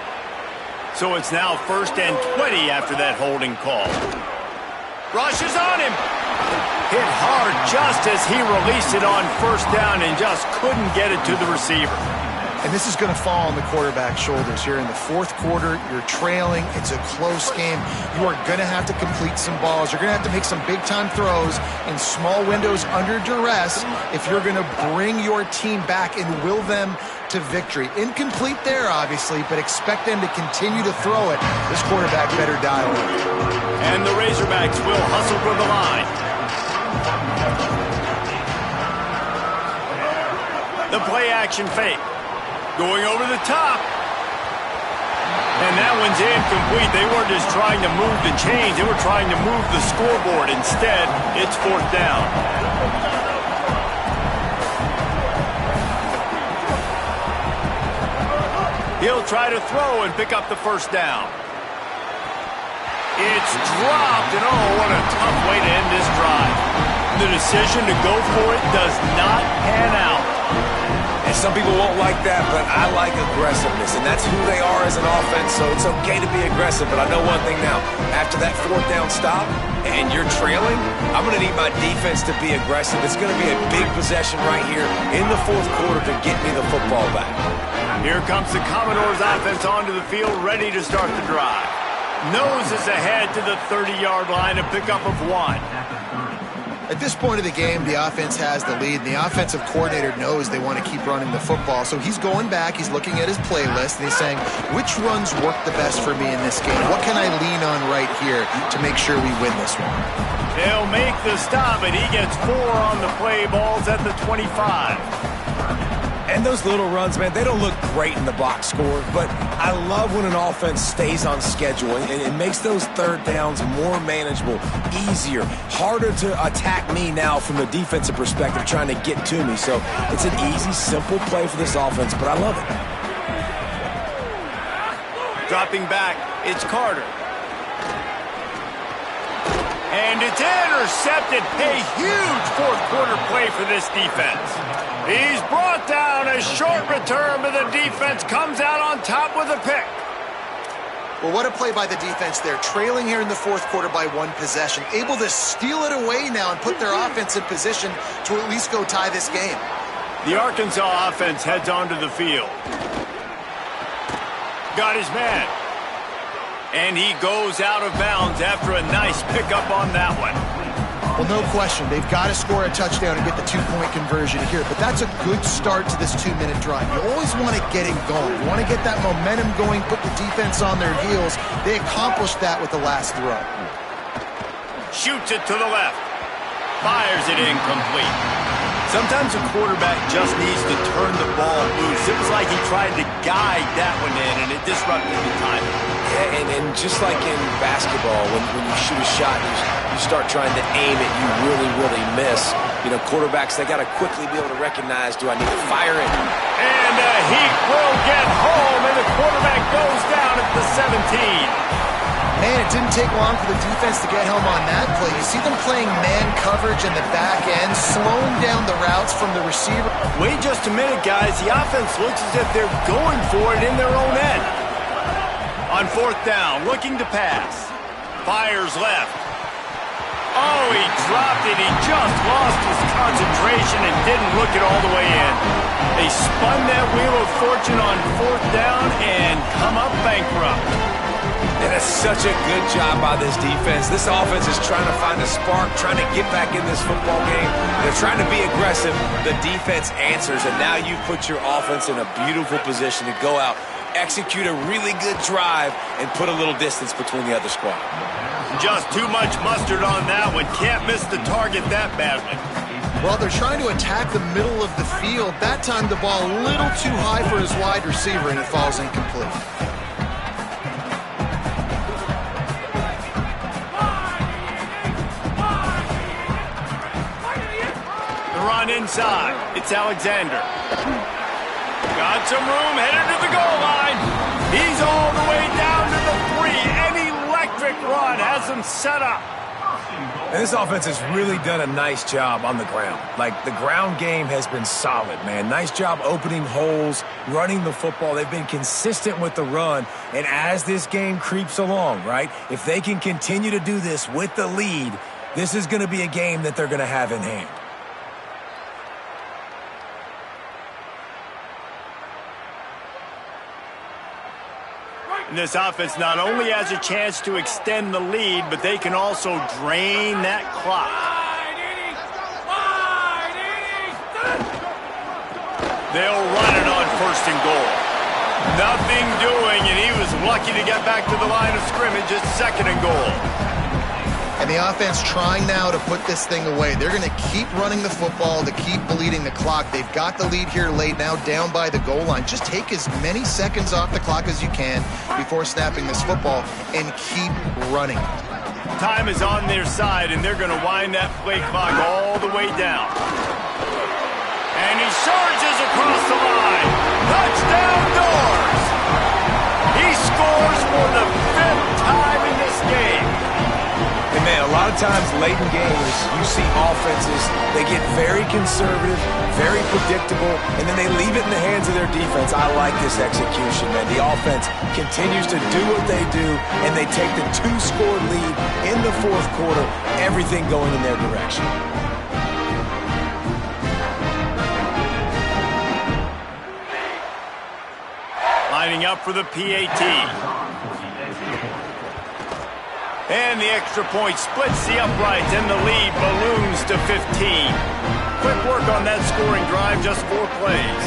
So it's now 1st and 20 after that holding call. Rush is on him. Hit hard just as he released it on first down and just couldn't get it to the receiver. And this is going to fall on the quarterback's shoulders here in the fourth quarter. You're trailing. It's a close game. You are going to have to complete some balls. You're going to have to make some big-time throws in small windows under duress if you're going to bring your team back and will them to victory. Incomplete there, obviously, but expect them to continue to throw it. This quarterback better dial in. And the Razorbacks will hustle for the line. The play-action fake. Going over the top. And that one's incomplete. They weren't just trying to move the chains. They were trying to move the scoreboard. Instead, it's 4th down. He'll try to throw and pick up the first down. It's dropped, and oh, what a tough way to end this drive. The decision to go for it does not pan out. And some people won't like that, but I like aggressiveness, and that's who they are as an offense, so it's okay to be aggressive. But I know one thing now. After that 4th down stop and you're trailing, I'm going to need my defense to be aggressive. It's going to be a big possession right here in the 4th quarter to get me the football back. Here comes the Commodores offense onto the field, ready to start the drive. Noses ahead to the 30-yard line, a pickup of 1. At this point of the game, the offense has the lead, and the offensive coordinator knows they want to keep running the football. So he's going back, he's looking at his playlist, and he's saying, which runs work the best for me in this game? What can I lean on right here to make sure we win this one? They'll make the stop, and he gets 4 on the play. Balls at the 25. And those little runs, man, they don't look great in the box score, but I love when an offense stays on schedule and it makes those 3rd downs more manageable, easier, harder to attack me now from the defensive perspective trying to get to me. So it's an easy, simple play for this offense, but I love it. Dropping back, it's Carter. And it's intercepted. A huge fourth quarter play for this defense. He's brought down a short return, but the defense comes out on top with a pick. Well, what a play by the defense there. Trailing here in the fourth quarter by one possession. Able to steal it away now and put their offense in position to at least go tie this game. The Arkansas offense heads onto the field. Got his man. And he goes out of bounds after a nice pickup on that one. Well, no question. They've got to score a touchdown and get the two-point conversion here. But that's a good start to this 2-minute drive. You always want to get it going. You want to get that momentum going, put the defense on their heels. They accomplished that with the last throw. Shoots it to the left. Fires it incomplete. Sometimes a quarterback just needs to turn the ball loose. It was like he tried to guide that one in, and it disrupted the timing. Yeah, and just like in basketball, when you shoot a shot, you start trying to aim it, you really miss. You know, quarterbacks, they got to quickly be able to recognize, do I need to fire it? And he will get home, and the quarterback goes down at the 17. Man, it didn't take long for the defense to get home on that play. You see them playing man coverage in the back end, slowing down the routes from the receiver. Wait just a minute, guys. The offense looks as if they're going for it in their own end. On fourth down, looking to pass. Fires left. Oh, he dropped it. He just lost his concentration and didn't look it all the way in. They spun that wheel of fortune on fourth down and come up bankrupt. And that's such a good job by this defense. This offense is trying to find a spark, trying to get back in this football game. They're trying to be aggressive. The defense answers, and now you put your offense in a beautiful position to go out, execute a really good drive, and put a little distance between the other squad. Just too much mustard on that one. Can't miss the target that badly. Well, they're trying to attack the middle of the field. That time the ball a little too high for his wide receiver, and it falls incomplete. Run inside. It's Alexander. Got some room, headed to the goal line. He's all the way down to the 3. An electric run has him set up. And this offense has really done a nice job on the ground. Like, the ground game has been solid, man. Nice job opening holes, running the football. They've been consistent with the run. And as this game creeps along, right, if they can continue to do this with the lead, this is going to be a game that they're going to have in hand. And this offense not only has a chance to extend the lead, but they can also drain that clock. They'll run it on first and goal. Nothing doing, and he was lucky to get back to the line of scrimmage at second and goal. And the offense trying now to put this thing away. They're going to keep running the football to keep bleeding the clock. They've got the lead here late, now down by the goal line. Just take as many seconds off the clock as you can before snapping this football and keep running. Time is on their side, and they're going to wind that play clock all the way down. And he surges across the line. Touchdown Doors! He scores for the 5th time in this game. And man, a lot of times late in games, you see offenses, they get very conservative, very predictable, and then they leave it in the hands of their defense. I like this execution, man. The offense continues to do what they do, and they take the 2-score lead in the fourth quarter, everything going in their direction. Lining up for the PAT. And the extra point splits the uprights, and the lead balloons to 15. Quick work on that scoring drive, just 4 plays.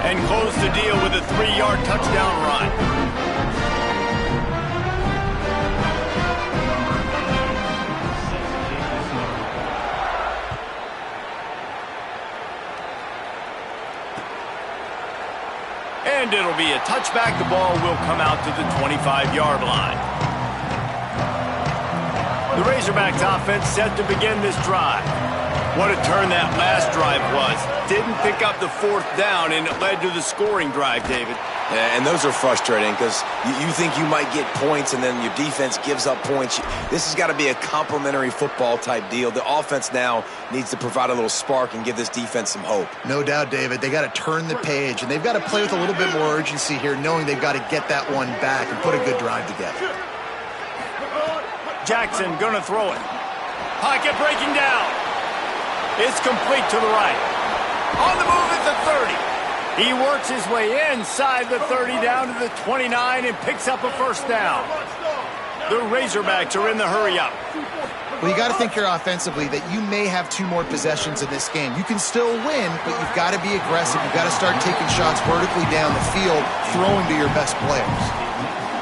And close the deal with a 3-yard touchdown run. And it'll be a touchback. The ball will come out to the 25-yard line. The Razorbacks offense set to begin this drive. What a turn that last drive was. Didn't pick up the 4th down, and it led to the scoring drive, David. Yeah, and those are frustrating because you think you might get points and then your defense gives up points. This has got to be a complementary football type deal. The offense now needs to provide a little spark and give this defense some hope. No doubt, David. They got to turn the page, and they've got to play with a little bit more urgency here, knowing they've got to get that one back and put a good drive together. Jackson going to throw it. Pocket breaking down. It's complete to the right. On the move at the 30. He works his way inside the 30 down to the 29 and picks up a first down. The Razorbacks are in the hurry-up. Well, you got to think here offensively that you may have 2 more possessions in this game. You can still win, but you've got to be aggressive. You've got to start taking shots vertically down the field, throwing to your best players.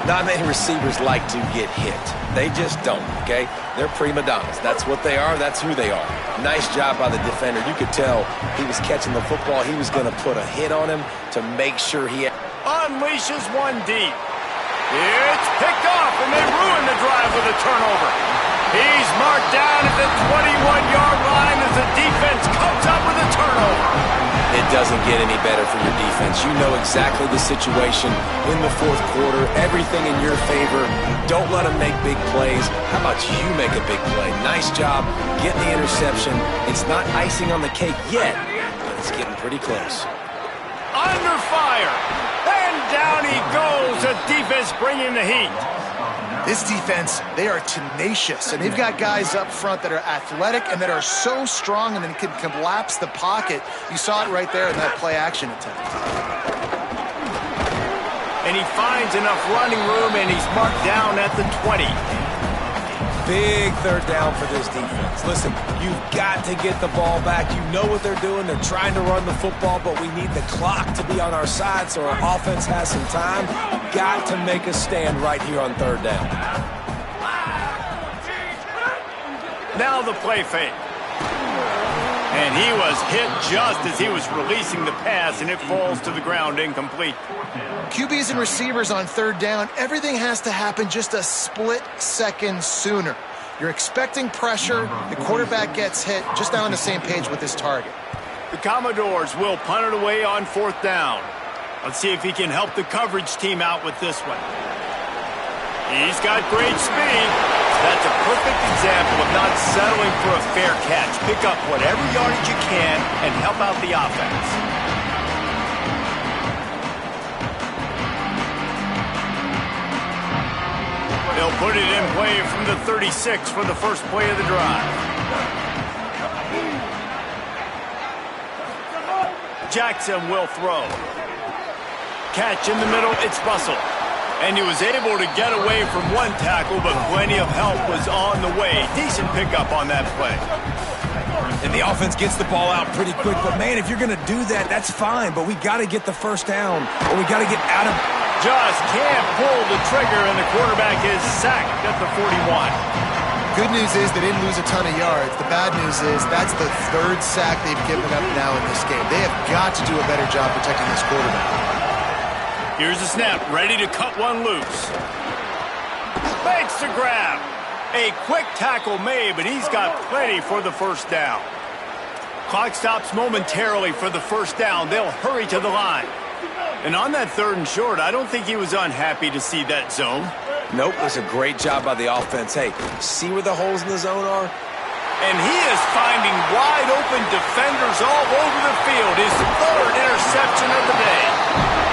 Not many receivers like to get hit. They just don't, okay? They're prima donnas. That's what they are. That's who they are. Nice job by the defender. You could tell he was catching the football. He was going to put a hit on him to make sure he unleashes one deep. It's picked off, and they ruin the drive with a turnover. He's marked down at the 21-yard line as the defense comes up with a turnover. It doesn't get any better for your defense. You know exactly the situation in the fourth quarter. Everything in your favor. Don't let them make big plays. How about you make a big play? Nice job getting the interception. It's not icing on the cake yet, but it's getting pretty close. Under fire. And down he goes. The defense bringing the heat. This defense, they are tenacious, and they've got guys up front that are athletic and that are so strong and then can collapse the pocket. You saw it right there in that play-action attempt. And he finds enough running room, and he's marked down at the 20. Big third down for this defense. Listen, you've got to get the ball back. You know what they're doing. They're trying to run the football, but we need the clock to be on our side so our offense has some time. Got to make a stand right here on third down. Now the play fake. And he was hit just as he was releasing the pass, and it falls to the ground incomplete. QBs and receivers on third down, everything has to happen just a split second sooner. You're expecting pressure, the quarterback gets hit, just not on the same page with his target. The Commodores will punt it away on fourth down. Let's see if he can help the coverage team out with this one. He's got great speed. That's a perfect example of not settling for a fair catch. Pick up whatever yardage you can and help out the offense. They'll put it in play from the 36 for the first play of the drive. Jackson will throw. Catch in the middle, it's Russell. And he was able to get away from one tackle, but plenty of help was on the way. Decent pickup on that play. And the offense gets the ball out pretty quick. But, man, if you're going to do that, that's fine. But we got to get the first down, or we got to get out of. Just can't pull the trigger, and the quarterback is sacked at the 41. Good news is they didn't lose a ton of yards. The bad news is that's the third sack they've given up now in this game. They have got to do a better job protecting this quarterback. Here's the snap, ready to cut one loose. Makes the grab. A quick tackle made, but he's got plenty for the first down. Clock stops momentarily for the first down. They'll hurry to the line. And on that third and short, I don't think he was unhappy to see that zone. Nope, it was a great job by the offense. Hey, see where the holes in the zone are? And he is finding wide open defenders all over the field. His third interception of the day.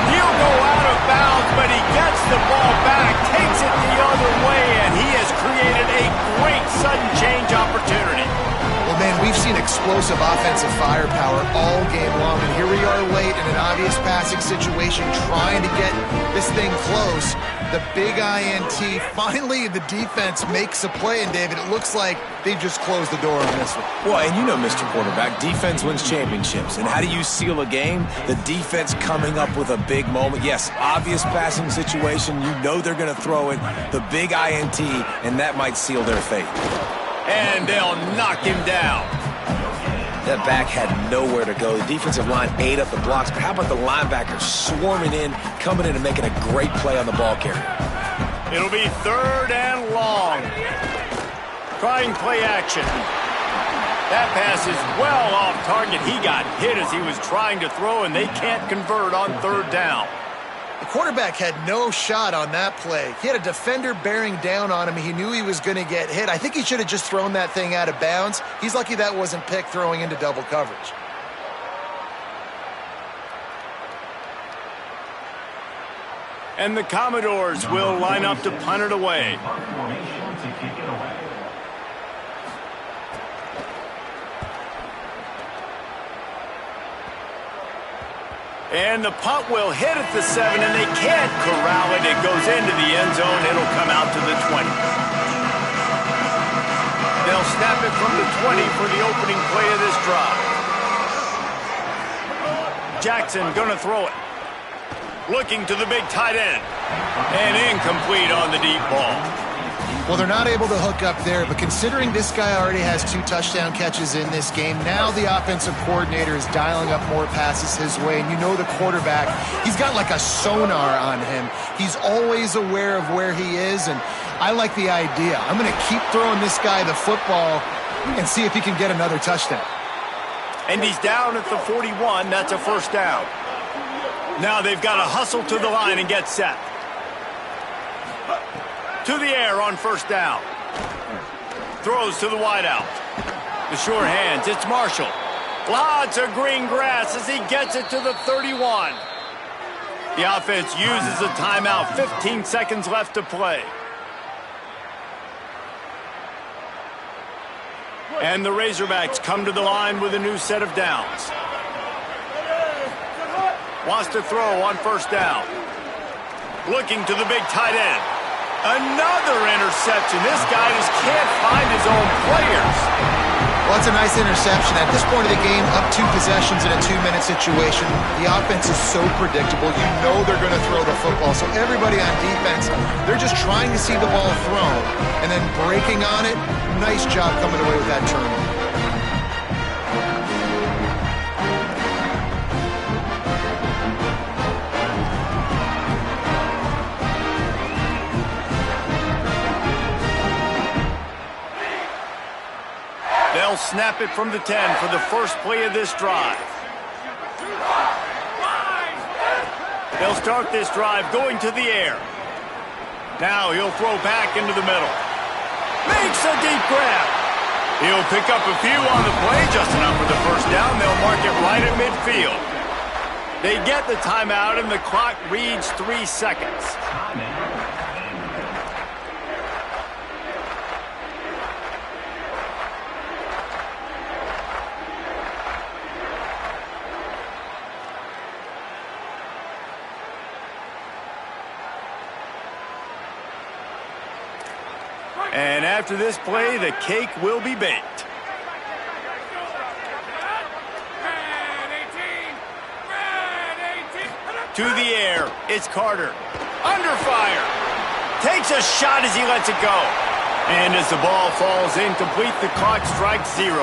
He'll go out of bounds, but he gets the ball back, takes it the other way, and he has created a great sudden change opportunity. Well, man, we've seen explosive offensive firepower all game long, and here we are late in an obvious passing situation trying to get this thing close. The big INT, finally the defense makes a play, and David, it looks like they just closed the door on this one. Well, and you know, Mr. Quarterback, defense wins championships. And how do you seal a game? The defense coming up with a big moment. Yes, obvious passing situation. You know they're going to throw it. The big INT, and that might seal their fate. And they'll knock him down. That back had nowhere to go. The defensive line ate up the blocks, but how about the linebackers swarming in, coming in and making a great play on the ball carrier? It'll be third and long. Trying play action. That pass is well off target. He got hit as he was trying to throw, and they can't convert on third down. The quarterback had no shot on that play. He had a defender bearing down on him. He knew he was going to get hit. I think he should have just thrown that thing out of bounds. He's lucky that wasn't picked throwing into double coverage. And the Commodores will line up to punt it away. And the punt will hit at the 7, and they can't corral it. It goes into the end zone. It'll come out to the 20. They'll snap it from the 20 for the opening play of this drive. Jackson going to throw it. Looking to the big tight end. And incomplete on the deep ball. Well, they're not able to hook up there, but considering this guy already has 2 touchdown catches in this game, now the offensive coordinator is dialing up more passes his way, and you know the quarterback, he's got like a sonar on him. He's always aware of where he is, and I like the idea. I'm going to keep throwing this guy the football and see if he can get another touchdown. And he's down at the 41. That's a first down. Now they've got to hustle to the line and get set. To the air on first down. Throws to the wideout. The sure hands, it's Marshall. Lots of green grass as he gets it to the 31. The offense uses a timeout. 15 seconds left to play. And the Razorbacks come to the line with a new set of downs. Wants to throw on first down. Looking to the big tight end. Another interception. This guy just can't find his own players. Well, that's a nice interception. At this point of the game, up 2 possessions in a 2-minute situation, the offense is so predictable. You know they're going to throw the football. So everybody on defense, they're just trying to see the ball thrown and then breaking on it. Nice job coming away with that turnover. They'll snap it from the 10 for the first play of this drive. They'll start this drive going to the air. Now he'll throw back into the middle. Makes a deep grab. He'll pick up a few on the play, just enough for the first down. They'll mark it right at midfield. They get the timeout, and the clock reads 3 seconds. And after this play, the cake will be baked. To the air, it's Carter. Under fire. Takes a shot as he lets it go. And as the ball falls incomplete, the clock strikes 0.